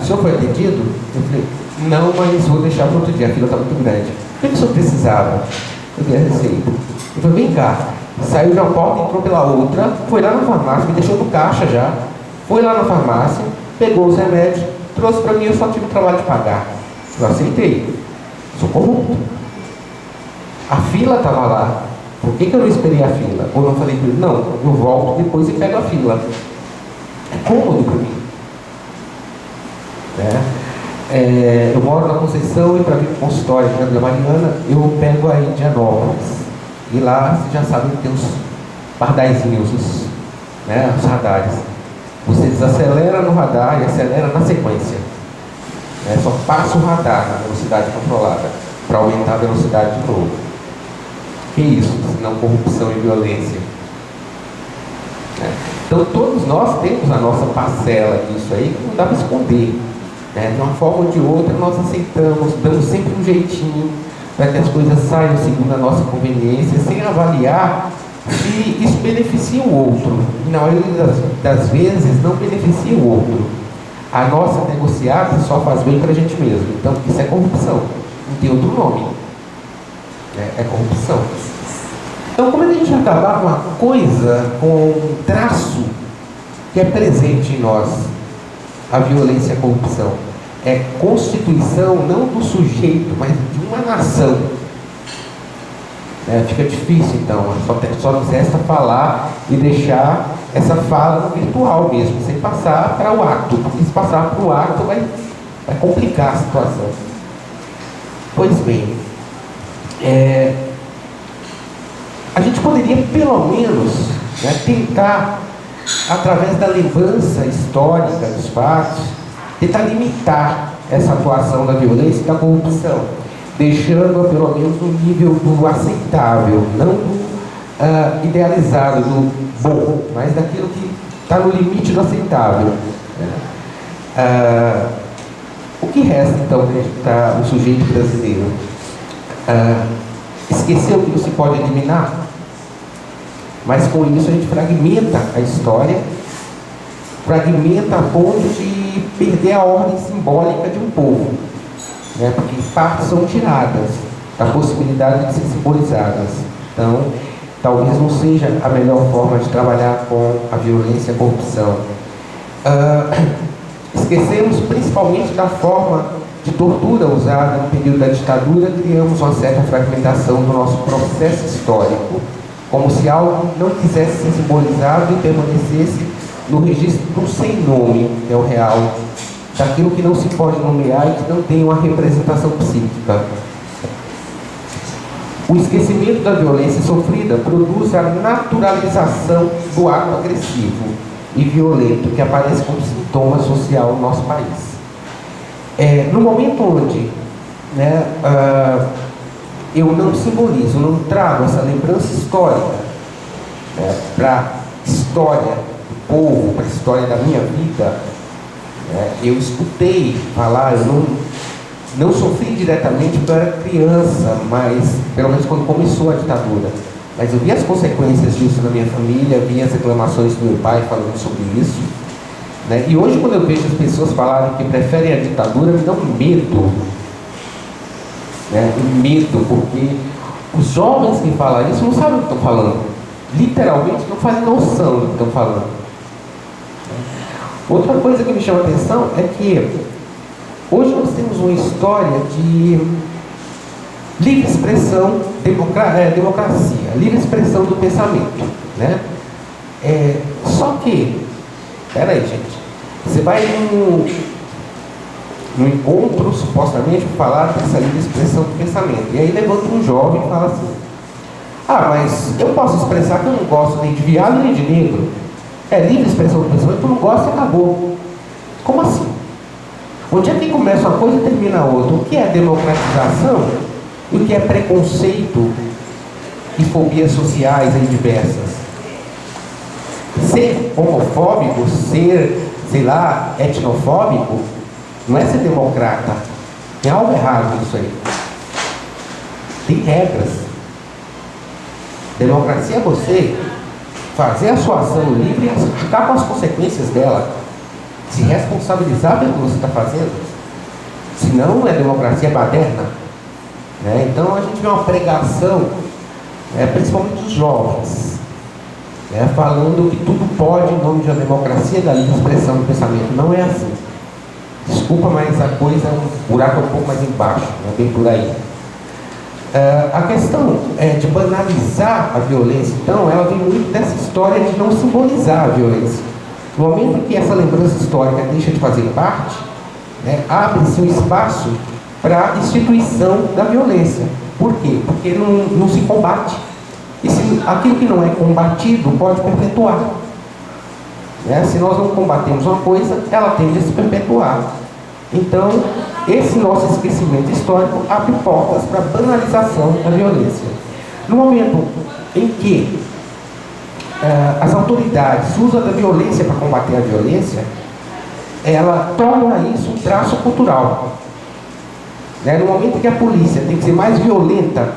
O senhor foi atendido? Eu falei, não, mas vou deixar para outro dia, a fila está muito grande. O que o senhor precisava? Eu dei a receita. Eu falei, vem cá. Saiu de uma porta, entrou pela outra, foi lá na farmácia, me deixou no caixa já. Foi lá na farmácia, pegou os remédios, trouxe para mim, eu só tive o trabalho de pagar. Eu aceitei. Sou corrupto. A fila estava lá. Por que eu não esperei a fila? Ou não falei para ele, não, eu volto depois e pego a fila. É cômodo para mim. Eu moro na Conceição e para vir para o consultório de Vila Mariana, eu pego a Indianópolis. E lá, você já sabe que tem os pardaizinhos, os radares. Você desacelera no radar e acelera na sequência. Só passa o radar na velocidade controlada para aumentar a velocidade de novo. Que isso? Senão corrupção e violência. Então todos nós temos a nossa parcela disso aí, que não dá para esconder. De uma forma ou de outra nós aceitamos, damos sempre um jeitinho para que as coisas saiam segundo a nossa conveniência, sem avaliar se isso beneficia o outro. E na maioria das vezes não beneficia o outro. A nossa negociata só faz bem para a gente mesmo. Então isso é corrupção, não tem outro nome. É corrupção. Então como é que a gente vai acabar com uma coisa, com um traço que é presente em nós? A violência e a corrupção é constituição não do sujeito, mas de uma nação. Fica difícil então, só nos resta falar e deixar essa fala no virtual mesmo, sem passar para o ato, porque se passar para o ato vai complicar a situação. Pois bem, a gente poderia pelo menos tentar, através da lembrança histórica dos fatos, tentar limitar essa atuação da violência e da corrupção, deixando-a pelo menos no nível do aceitável, não do idealizado, do bom, mas daquilo que está no limite do aceitável. O que resta então para o sujeito brasileiro? Esquecer o que não se pode eliminar, mas com isso a gente fragmenta a história, fragmenta a ponto de perder a ordem simbólica de um povo, porque partes são tiradas da possibilidade de ser simbolizadas. Então, talvez não seja a melhor forma de trabalhar com a violência e a corrupção. Esquecemos principalmente da forma de tortura usada no período da ditadura, criamos uma certa fragmentação do nosso processo histórico, como se algo não quisesse ser simbolizado e permanecesse no registro do sem nome, que é o real, daquilo que não se pode nomear e que não tem uma representação psíquica. O esquecimento da violência sofrida produz a naturalização do ato agressivo e violento que aparece como sintoma social no nosso país. No momento onde eu não simbolizo, não trago essa lembrança histórica para a história do povo, para a história da minha vida, eu escutei falar, eu não sofri diretamente porque eu era criança, mas pelo menos quando começou a ditadura. Mas eu vi as consequências disso na minha família, vi as reclamações do meu pai falando sobre isso. E hoje, quando eu vejo as pessoas falarem que preferem a ditadura, me dá um medo. Um medo, porque os jovens que falam isso não sabem o que estão falando. Literalmente não fazem noção do que estão falando. Outra coisa que me chama a atenção é que hoje nós temos uma história de livre expressão, democracia, livre expressão do pensamento. Só que, peraí, gente, você vai num encontro, supostamente, falar dessa livre expressão do pensamento. E aí levanta um jovem e fala assim: mas eu posso expressar que eu não gosto nem de viado nem de negro. É livre expressão do pensamento, tu não gosta e acabou. Como assim? Onde é que começa uma coisa e termina a outra? O que é democratização e o que é preconceito e fobias sociais aí diversas? Ser homofóbico, ser, etnofóbico, não é ser democrata. Tem algo errado nisso aí. Tem regras. Democracia é você fazer a sua ação livre e ficar com as consequências dela. Se responsabilizar pelo que você está fazendo. Senão não é democracia, é baderna. Então a gente vê uma pregação, principalmente dos jovens, falando que tudo pode em nome da democracia, da livre expressão do pensamento. Não é assim. Desculpa, mas a coisa, o buraco é um pouco mais embaixo, não é bem por aí. A questão de banalizar a violência, então, ela vem muito dessa história de não simbolizar a violência. No momento em que essa lembrança histórica deixa de fazer parte, abre-se um espaço para a instituição da violência. Por quê? Porque não se combate. E se aquilo que não é combatido pode perpetuar. Se nós não combatemos uma coisa, ela tende a se perpetuar. Então, esse nosso esquecimento histórico abre portas para a banalização da violência. No momento em que as autoridades usam da violência para combater a violência, ela torna isso um traço cultural. No momento em que a polícia tem que ser mais violenta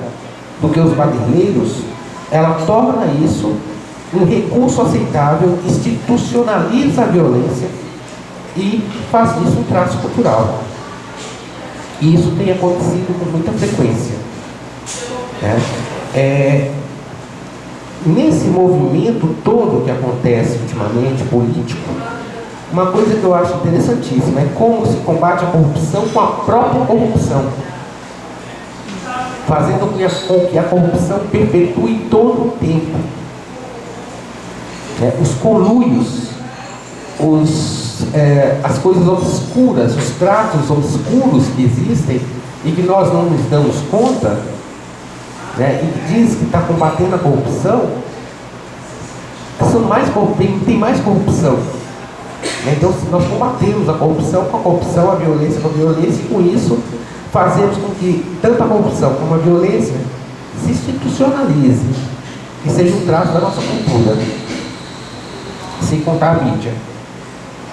do que os baderneiros, ela torna isso um recurso aceitável, institucionaliza a violência e faz disso um traço cultural. E isso tem acontecido com muita frequência. Nesse movimento todo que acontece ultimamente, político, uma coisa que eu acho interessantíssima é como se combate a corrupção com a própria corrupção, fazendo com que a corrupção perpetue todo o tempo. Os conluios, as coisas obscuras, os tratos obscuros que existem e que nós não nos damos conta, e que diz que está combatendo a corrupção, tem mais corrupção. Então, nós combatemos a corrupção com a corrupção, a violência com a violência, e com isso fazemos com que tanto a corrupção como a violência se institucionalize e seja um traço da nossa cultura. Sem contar a mídia.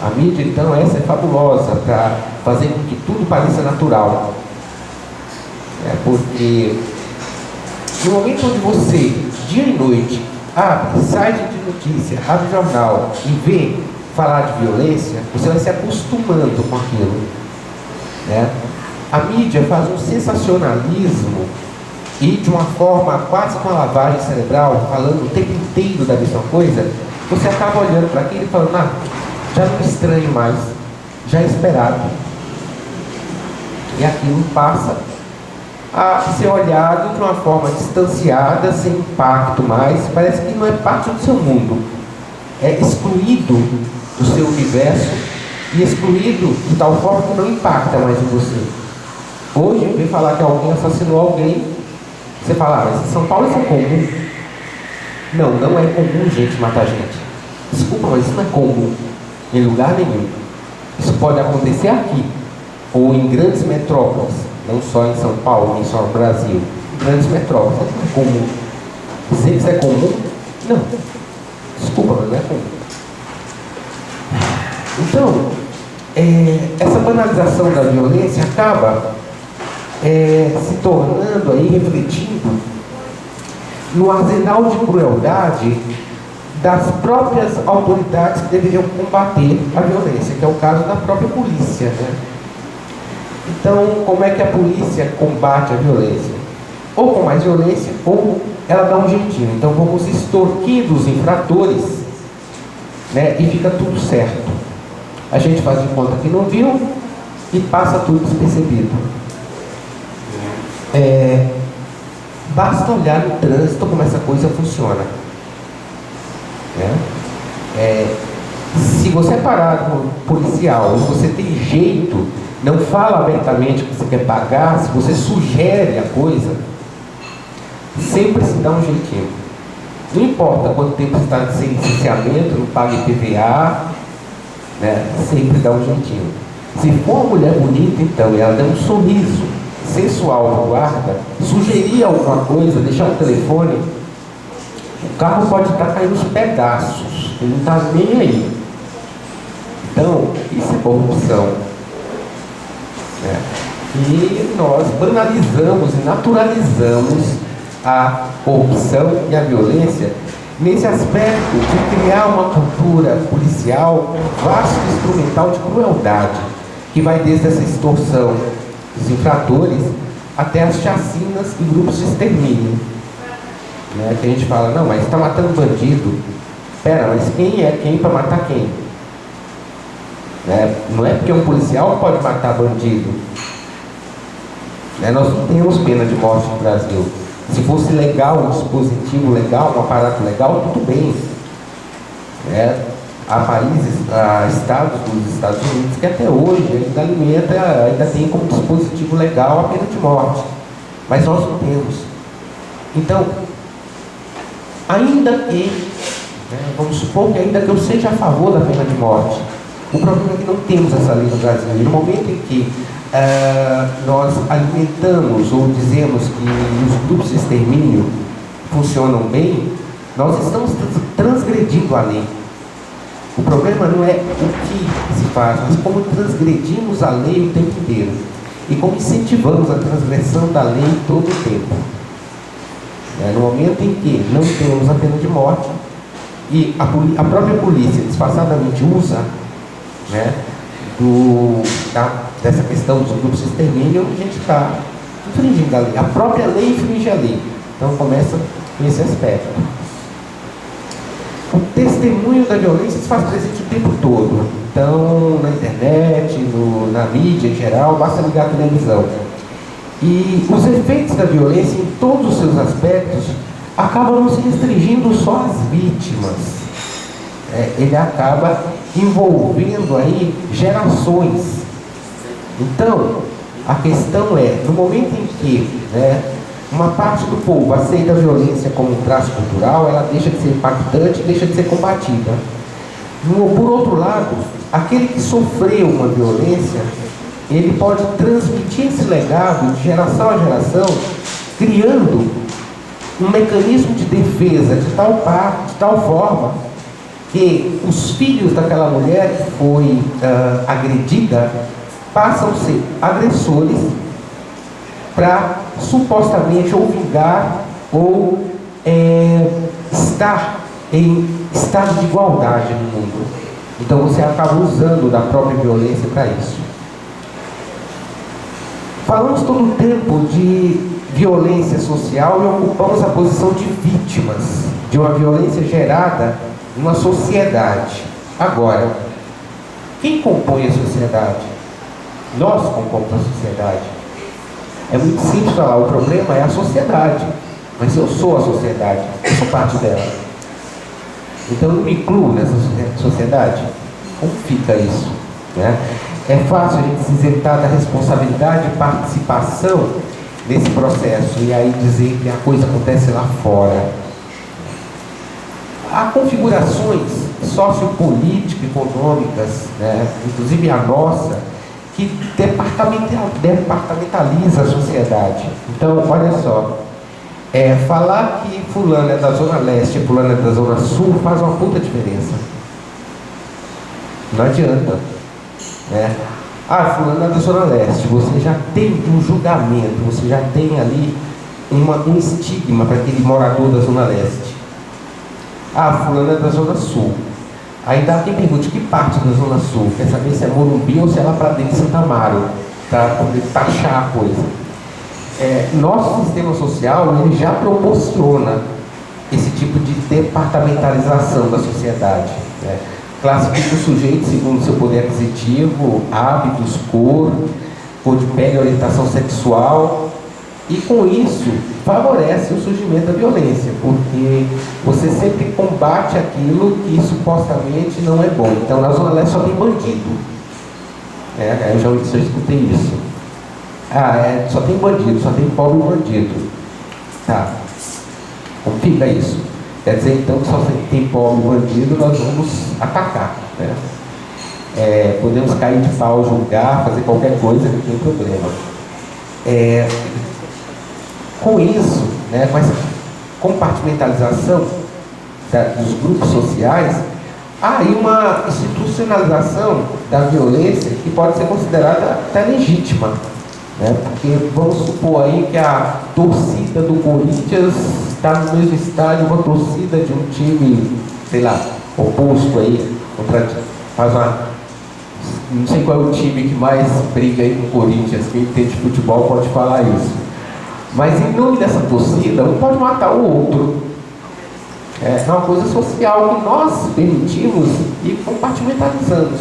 A mídia, então, essa é fabulosa para fazer com que tudo pareça natural. Porque no momento onde você, dia e noite, abre site de notícia, abre jornal e vê falar de violência, você vai se acostumando com aquilo. A mídia faz um sensacionalismo e de uma forma quase com a lavagem cerebral, falando o tempo inteiro da mesma coisa. Você acaba olhando para aquilo e falando: já não estranho mais, já é esperado. E aquilo passa a ser olhado de uma forma distanciada, sem impacto mais, parece que não é parte do seu mundo, é excluído do seu universo e excluído de tal forma que não impacta mais em você. Hoje, eu vi falar que alguém assassinou alguém, você fala, mas em São Paulo isso é comum. Não, não é comum gente matar gente. Desculpa, mas isso não é comum em lugar nenhum. Isso pode acontecer aqui, ou em grandes metrópoles, não só em São Paulo, nem só no Brasil. Em grandes metrópoles, isso não é comum. Dizer que isso é comum? Não. Desculpa, mas não é comum. Então, essa banalização da violência acaba se tornando aí, refletindo no arsenal de crueldade das próprias autoridades que deveriam combater a violência, que é o caso da própria polícia, né? Então, como é que a polícia combate a violência? Ou com mais violência, ou ela dá um jeitinho. Então, vamos extorquindo os infratores, né? E fica tudo certo. A gente faz de conta que não viu e passa tudo despercebido. Basta olhar no trânsito como essa coisa funciona. Se você é parado por policial, se você tem jeito, não fala abertamente que você quer pagar, se você sugere a coisa, sempre se dá um jeitinho. Não importa quanto tempo você está sem licenciamento, não paga IPVA, né? Sempre dá um jeitinho. Se for uma mulher bonita, então, e ela der um sorriso sensual no guarda, sugerir alguma coisa, deixar um telefone, o carro pode estar caindo aos pedaços, ele não está nem aí. Então, isso é corrupção. E nós banalizamos e naturalizamos a corrupção e a violência nesse aspecto de criar uma cultura policial, um vasto instrumental de crueldade, que vai desde essa extorsão dos infratores até as chacinas e grupos de extermínio. Que a gente fala, não, mas está matando bandido. Pera, mas quem é quem para matar quem? Não é porque um policial pode matar bandido. Nós não temos pena de morte no Brasil. Se fosse legal, um dispositivo legal, um aparato legal, tudo bem. Há países, há estados dos Estados Unidos que até hoje ainda tem como dispositivo legal a pena de morte. Mas nós não temos. Então, ainda que, vamos supor que ainda que eu seja a favor da pena de morte, o problema é que não temos essa lei no Brasil. E no momento em que nós alimentamos ou dizemos que os grupos de extermínio funcionam bem, nós estamos transgredindo a lei. O problema não é o que se faz, mas como transgredimos a lei o tempo inteiro. E como incentivamos a transgressão da lei todo o tempo. No momento em que não temos a pena de morte, e a própria polícia disfarçadamente usa dessa questão dos grupos de extermínio, a gente está infringindo a lei. A própria lei infringe a lei. Então começa nesse aspecto. O testemunho da violência se faz presente o tempo todo. Então, na internet, na mídia em geral, basta ligar a televisão. E os efeitos da violência, em todos os seus aspectos, acabam não se restringindo só às vítimas. Ele acaba envolvendo aí gerações. Então, a questão é, no momento em que uma parte do povo aceita a violência como um traço cultural, ela deixa de ser impactante e deixa de ser combatida. Por outro lado, aquele que sofreu uma violência, ele pode transmitir esse legado de geração a geração, criando um mecanismo de defesa de tal forma que os filhos daquela mulher que foi agredida passam a ser agressores para supostamente ou vingar ou estar em estado de igualdade no mundo. Então você acaba usando da própria violência para isso. Falamos todo o tempo de violência social e ocupamos a posição de vítimas de uma violência gerada em uma sociedade. Agora, quem compõe a sociedade? Nós compomos a sociedade. É muito simples falar, o problema é a sociedade. Mas eu sou a sociedade, eu sou parte dela. Então eu me incluo nessa sociedade. Como fica isso? Né? É fácil a gente se isentar da responsabilidade e participação nesse processo e aí dizer que a coisa acontece lá fora. Há configurações sociopolíticas, econômicas, né, inclusive a nossa, que departamentaliza a sociedade. Então, olha só, falar que fulano é da Zona Leste e fulano é da Zona Sul faz uma puta diferença. Não adianta. Né? Fulano é da Zona Leste, você já tem um julgamento, você já tem ali um estigma para aquele morador da Zona Leste. Fulano é da Zona Sul. Aí dá quem pergunte que parte da Zona Sul, quer saber se é Morumbi ou se é lá para dentro de Santa Amaro, para poder taxar a coisa. Nosso sistema social ele já proporciona esse tipo de departamentalização da sociedade. Né? Classifica o sujeito segundo seu poder aquisitivo, hábitos, cor de pele, orientação sexual, e com isso favorece o surgimento da violência, porque você sempre combate aquilo que supostamente não é bom. Então na Zona Leste só tem bandido. Eu já escutei isso. Só tem bandido, só tem pobre bandido. Tá. Como fica isso? Quer dizer então que só tem pobre bandido, nós vamos atacar. Né? Podemos cair de pau, julgar, fazer qualquer coisa, não tem problema. Com isso, né, com essa compartimentalização dos grupos sociais, há aí uma institucionalização da violência que pode ser considerada até legítima. Né? Porque vamos supor aí que a torcida do Corinthians está no mesmo estádio, uma torcida de um time, sei lá, oposto aí, não sei qual é o time que mais briga aí com o Corinthians, quem entende de futebol pode falar isso. Mas em nome dessa torcida, um pode matar o outro. É uma coisa social que nós permitimos e compartimentalizamos.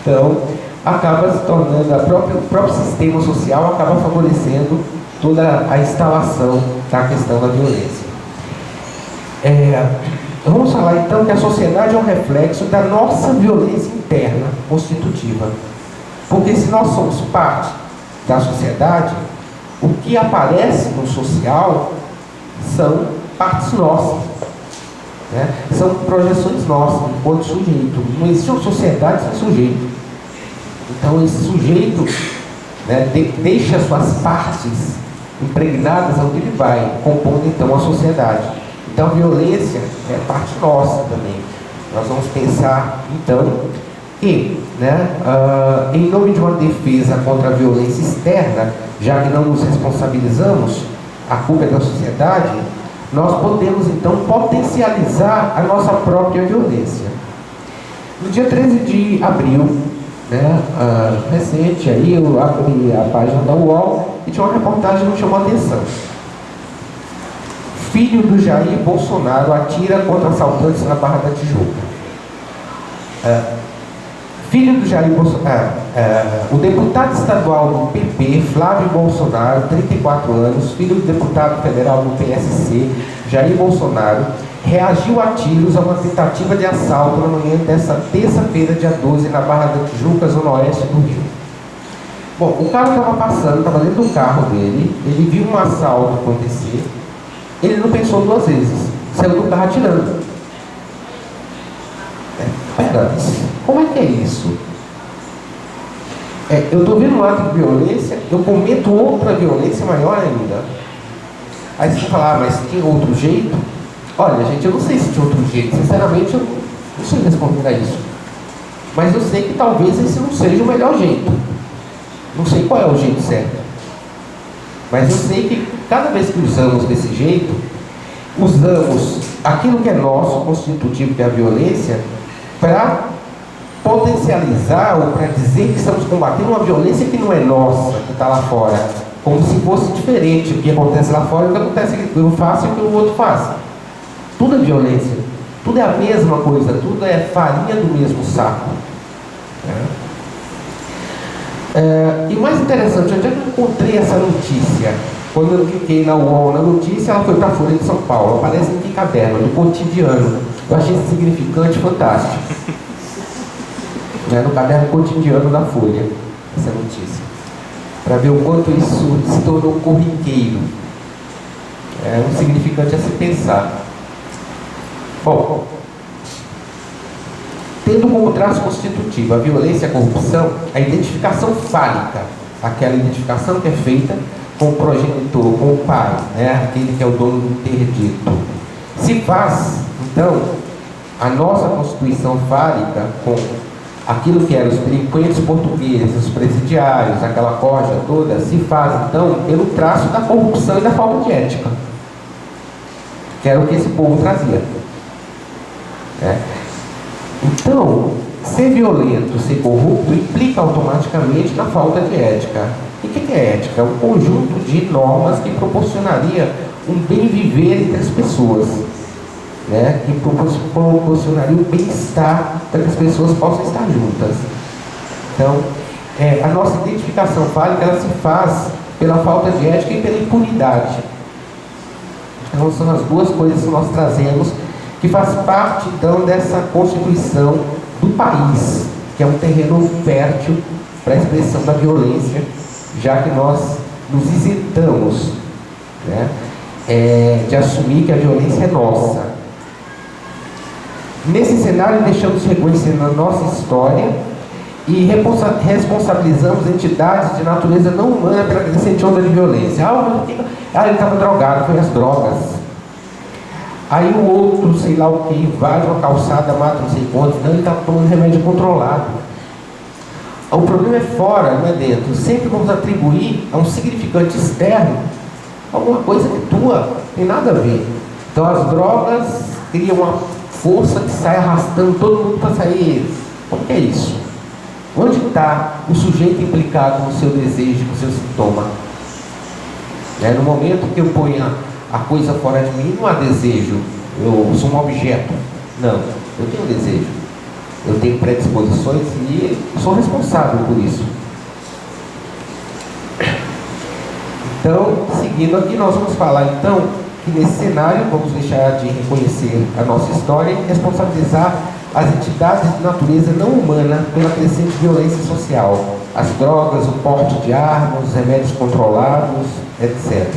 Então, acaba se tornando, o próprio sistema social acaba favorecendo toda a instalação da questão da violência. Vamos falar então que a sociedade é um reflexo da nossa violência interna constitutiva. Porque se nós somos parte da sociedade, o que aparece no social são partes nossas, né? São projeções nossas enquanto sujeito. Não existe uma sociedade sem sujeito. Então esse sujeito, né, deixa suas partes impregnadas onde ele vai, compondo então a sociedade. Então a violência é parte nossa também. Nós vamos pensar então que, né, em nome de uma defesa contra a violência externa, já que não nos responsabilizamos, a culpa é da sociedade, nós podemos então potencializar a nossa própria violência. No dia 13 de abril, né, recente, aí eu abri a página da UOL e tinha uma reportagem que me chamou a atenção. Filho do Jair Bolsonaro atira contra assaltantes na Barra da Tijuca. Filho do Jair Bolsonaro, o deputado estadual do PP, Flávio Bolsonaro, 34 anos, filho do deputado federal do PSC, Jair Bolsonaro, reagiu a tiros a uma tentativa de assalto na manhã dessa terça-feira, dia 12, na Barra da Tijuca, zona oeste do Rio. Bom, o cara estava passando, estava dentro do carro dele, ele viu um assalto acontecer, ele não pensou duas vezes, saiu do carro atirando. Pera, como é que é isso? Eu estou vendo um ato de violência, eu cometo outra violência maior ainda. Aí você fala, mas tem outro jeito? Olha, gente, eu não sei se tinha outro jeito. Sinceramente, eu não sei responder a isso. Mas eu sei que talvez esse não seja o melhor jeito. Não sei qual é o jeito certo. Mas eu sei que cada vez que usamos desse jeito, usamos aquilo que é nosso, constitutivo, que é a violência, para potencializar ou para dizer que estamos combatendo uma violência que não é nossa, que está lá fora, como se fosse diferente o que acontece lá fora e o que acontece que eu faço e o que o outro faz. Tudo é violência, tudo é a mesma coisa, tudo é farinha do mesmo saco. E o mais interessante, onde é que eu encontrei essa notícia? Quando eu cliquei na UOL na notícia, ela foi para a Folha de São Paulo. Aparece em que caderno? Do Cotidiano. Eu achei esse significante fantástico. No caderno Cotidiano da Folha, essa notícia. Para ver o quanto isso se tornou corriqueiro. É um significante a se pensar. Bom, tendo como traço constitutivo a violência e a corrupção, a identificação fálica, aquela identificação que é feita com o progenitor, com o pai, aquele que é o dono do interdito, se faz, então, a nossa constituição fálica com aquilo que eram os delinquentes portugueses, os presidiários, aquela corja toda, se faz, então, pelo traço da corrupção e da falta de ética, que era o que esse povo trazia. Então, ser violento, ser corrupto, implica automaticamente na falta de ética. E o que é ética? É um conjunto de normas que proporcionaria um bem viver entre as pessoas, que proporcionaria um bem-estar para que as pessoas possam estar juntas. Então, a nossa identificação fálica, ela se faz pela falta de ética e pela impunidade. Então, são as duas coisas que nós trazemos, que faz parte, então, dessa constituição do país, que é um terreno fértil para a expressão da violência, já que nós nos isentamos de assumir que a violência é nossa. Nesse cenário, deixamos de reconhecer na nossa história e responsabilizamos entidades de natureza não humana pela crescente onda de violência. Ele estava drogado, foi as drogas. Aí o outro, sei lá o que, invade uma calçada, mata não sei quantos, ele está tomando remédio controlado. O problema é fora, não é dentro. Sempre vamos atribuir a um significante externo alguma coisa que tua, tem nada a ver. Então as drogas criam uma força que sai arrastando todo mundo para sair. Como que é isso? Onde está o sujeito implicado no seu desejo, no seu sintoma? No momento que eu ponho a coisa fora de mim, não há desejo, eu sou um objeto. Não, eu tenho desejo, eu tenho predisposições e sou responsável por isso. Então, seguindo aqui, nós vamos falar então que nesse cenário vamos deixar de reconhecer a nossa história e responsabilizar as entidades de natureza não humana pela crescente violência social, as drogas, o porte de armas, os remédios controlados, etc.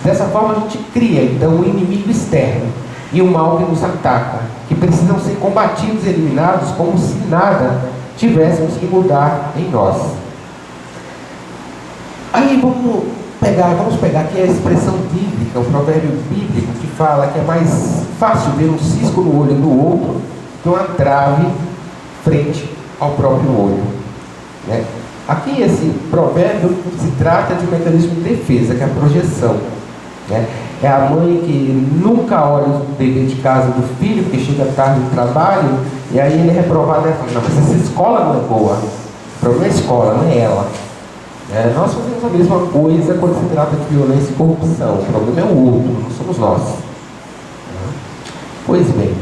Dessa forma a gente cria então um inimigo externo e um mal que nos ataca, que precisam ser combatidos e eliminados como se nada tivéssemos que mudar em nós. Aí vamos pegar aqui a expressão bíblica, o provérbio bíblico que fala que é mais fácil ver um cisco no olho do outro que uma trave frente ao próprio olho. Aqui esse provérbio se trata de um mecanismo de defesa, que é a projeção. É a mãe que nunca olha o dever de casa do filho, porque chega tarde do trabalho, e aí ele é reprovado e fala, não, mas essa escola não é boa. O problema é a escola, não é ela. Nós fazemos a mesma coisa quando se trata de violência e corrupção. O problema é o outro, não somos nós. Pois bem,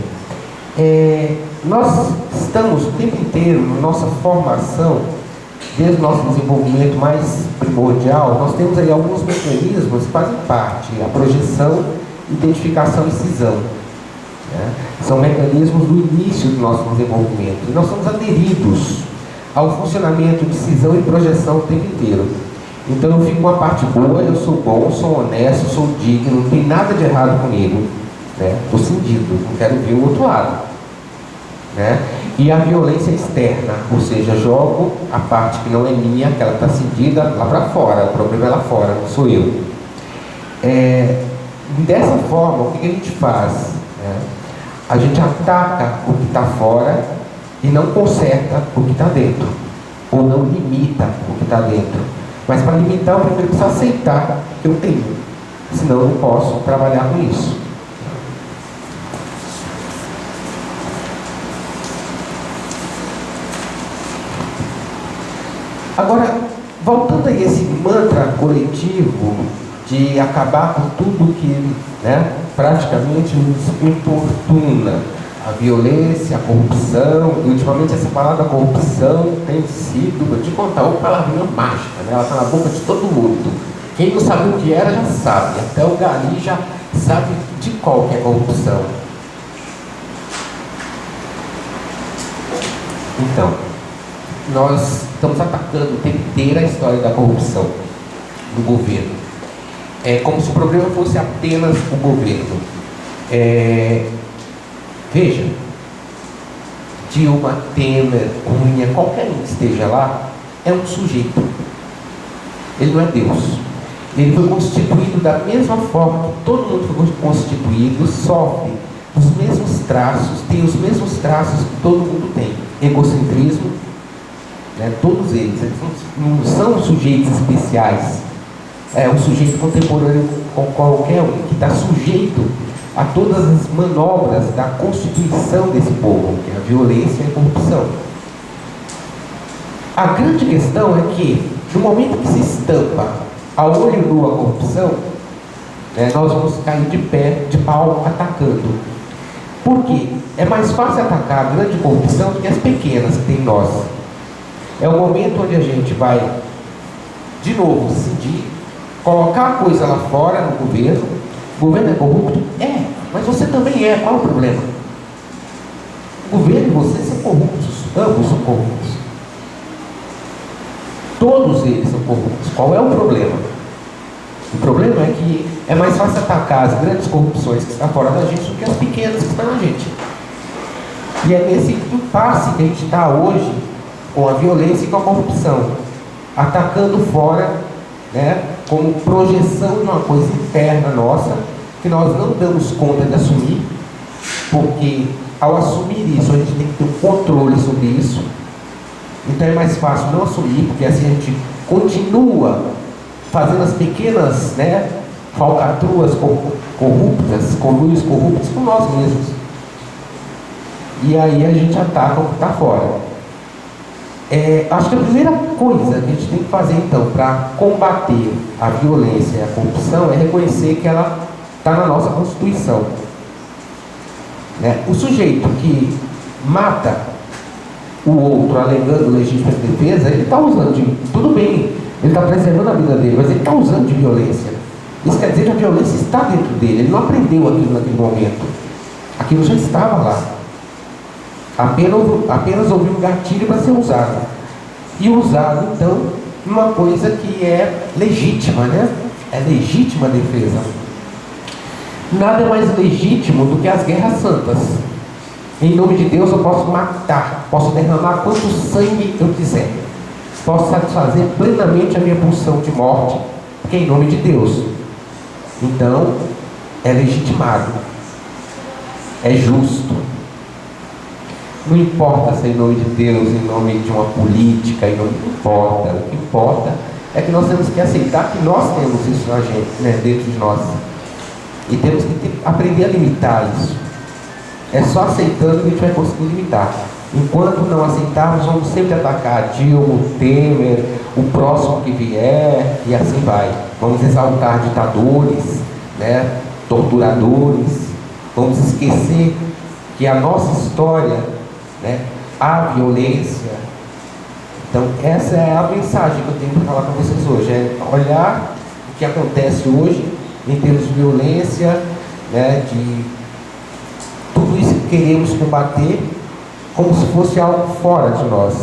nós estamos o tempo inteiro na nossa formação, desde o nosso desenvolvimento mais primordial, nós temos aí alguns mecanismos que fazem parte, a projeção, identificação e cisão. São mecanismos do início do nosso desenvolvimento. E nós somos aderidos ao funcionamento de cisão e projeção o tempo inteiro. Então eu fico com a parte boa, eu sou bom, sou honesto, sou digno, não tem nada de errado comigo. Estou cindido, não quero ver o outro lado. E a violência externa, ou seja, jogo a parte que não é minha, aquela que está cindida, lá para fora, o problema é lá fora, não sou eu. Dessa forma, o que a gente faz? A gente ataca o que está fora e não conserta o que está dentro, ou não limita o que está dentro. Mas para limitar, eu primeiro preciso aceitar que eu tenho, senão eu não posso trabalhar com isso. Agora, voltando a esse mantra coletivo de acabar com tudo que praticamente nos importuna, A violência, a corrupção, e ultimamente essa palavra corrupção tem sido, vou te contar, uma palavrinha mágica, né? Ela está na boca de todo mundo. Quem não sabia o que era já sabe, até o gari já sabe de qual que é corrupção. Então, nós estamos atacando o tempo inteiro a história da corrupção do governo. É como se o problema fosse apenas o governo. Veja, Dilma, Temer, Cunha, qualquer um que esteja lá, é um sujeito. Ele não é Deus. Ele foi constituído da mesma forma que todo mundo foi constituído, sofre os mesmos traços, tem os mesmos traços que todo mundo tem. Egocentrismo, né? Todos eles não são sujeitos especiais. É um sujeito contemporâneo com qualquer um, que está sujeito a todas as manobras da constituição desse povo, que é a violência e a corrupção. A grande questão é que, no momento que se estampa a olho nu a corrupção, nós vamos cair de pé, de pau, atacando. Por quê? É mais fácil atacar a grande corrupção do que as pequenas que tem em nós. É o momento onde a gente vai, de novo, decidir, colocar a coisa lá fora no governo. O governo é corrupto? É, mas você também é. Qual é o problema? O governo e você são corruptos, ambos são corruptos. Todos eles são corruptos. Qual é o problema? O problema é que é mais fácil atacar as grandes corrupções que estão fora da gente do que as pequenas que estão na gente. E é nesse impasse que a gente está hoje, com a violência e com a corrupção, atacando fora, né, como projeção de uma coisa interna nossa, que nós não damos conta de assumir, porque ao assumir isso, a gente tem que ter um controle sobre isso. Então é mais fácil não assumir, porque assim a gente continua fazendo as pequenas, né, falcatruas corruptas, conluios corruptos com nós mesmos. E aí a gente ataca o que está fora. Acho que a primeira coisa que a gente tem que fazer então para combater a violência e a corrupção é reconhecer que ela está na nossa Constituição. O sujeito que mata o outro alegando legítima defesa, ele está usando de... Tudo bem, ele está preservando a vida dele, mas ele está usando de violência. Isso quer dizer que a violência está dentro dele, ele não aprendeu aquilo naquele momento. Aquilo já estava lá. Apenas ouviu um gatilho para ser usado. E usado, então, uma coisa que é legítima, né? É legítima a defesa. Nada é mais legítimo do que as guerras santas. Em nome de Deus eu posso matar, posso derramar quanto sangue eu quiser. Posso satisfazer plenamente a minha pulsão de morte, porque é em nome de Deus. Então, é legitimado. É justo. Não importa se é em nome de Deus, em nome de uma política, não importa. O que importa é que nós temos que aceitar que nós temos isso na gente, né, dentro de nós. E temos que aprender a limitar isso. É só aceitando que a gente vai conseguir limitar. Enquanto não aceitarmos, vamos sempre atacar Dilma, Temer, o próximo que vier, e assim vai. Vamos exaltar ditadores, né, torturadores. Vamos esquecer que a nossa história, né, há violência. Então essa é a mensagem que eu tenho para falar para vocês hoje, é olhar o que acontece hoje em termos de violência, né, de tudo isso que queremos combater como se fosse algo fora de nós.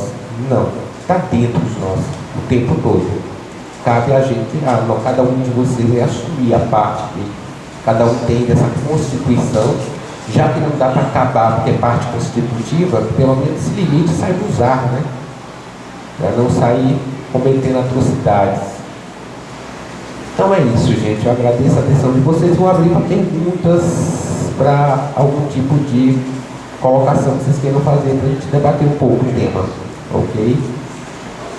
Não, está dentro de nós o tempo todo. Cabe a gente, cada um de vocês vai assumir a parte que cada um tem dessa Constituição. Já que não dá para acabar porque é parte constitutiva, pelo menos esse limite sai do usar, né? Para não sair cometendo atrocidades. Então é isso, gente. Eu agradeço a atenção de vocês. Vou abrir para perguntas, para algum tipo de colocação que vocês queiram fazer, para a gente debater um pouco o tema. Ok?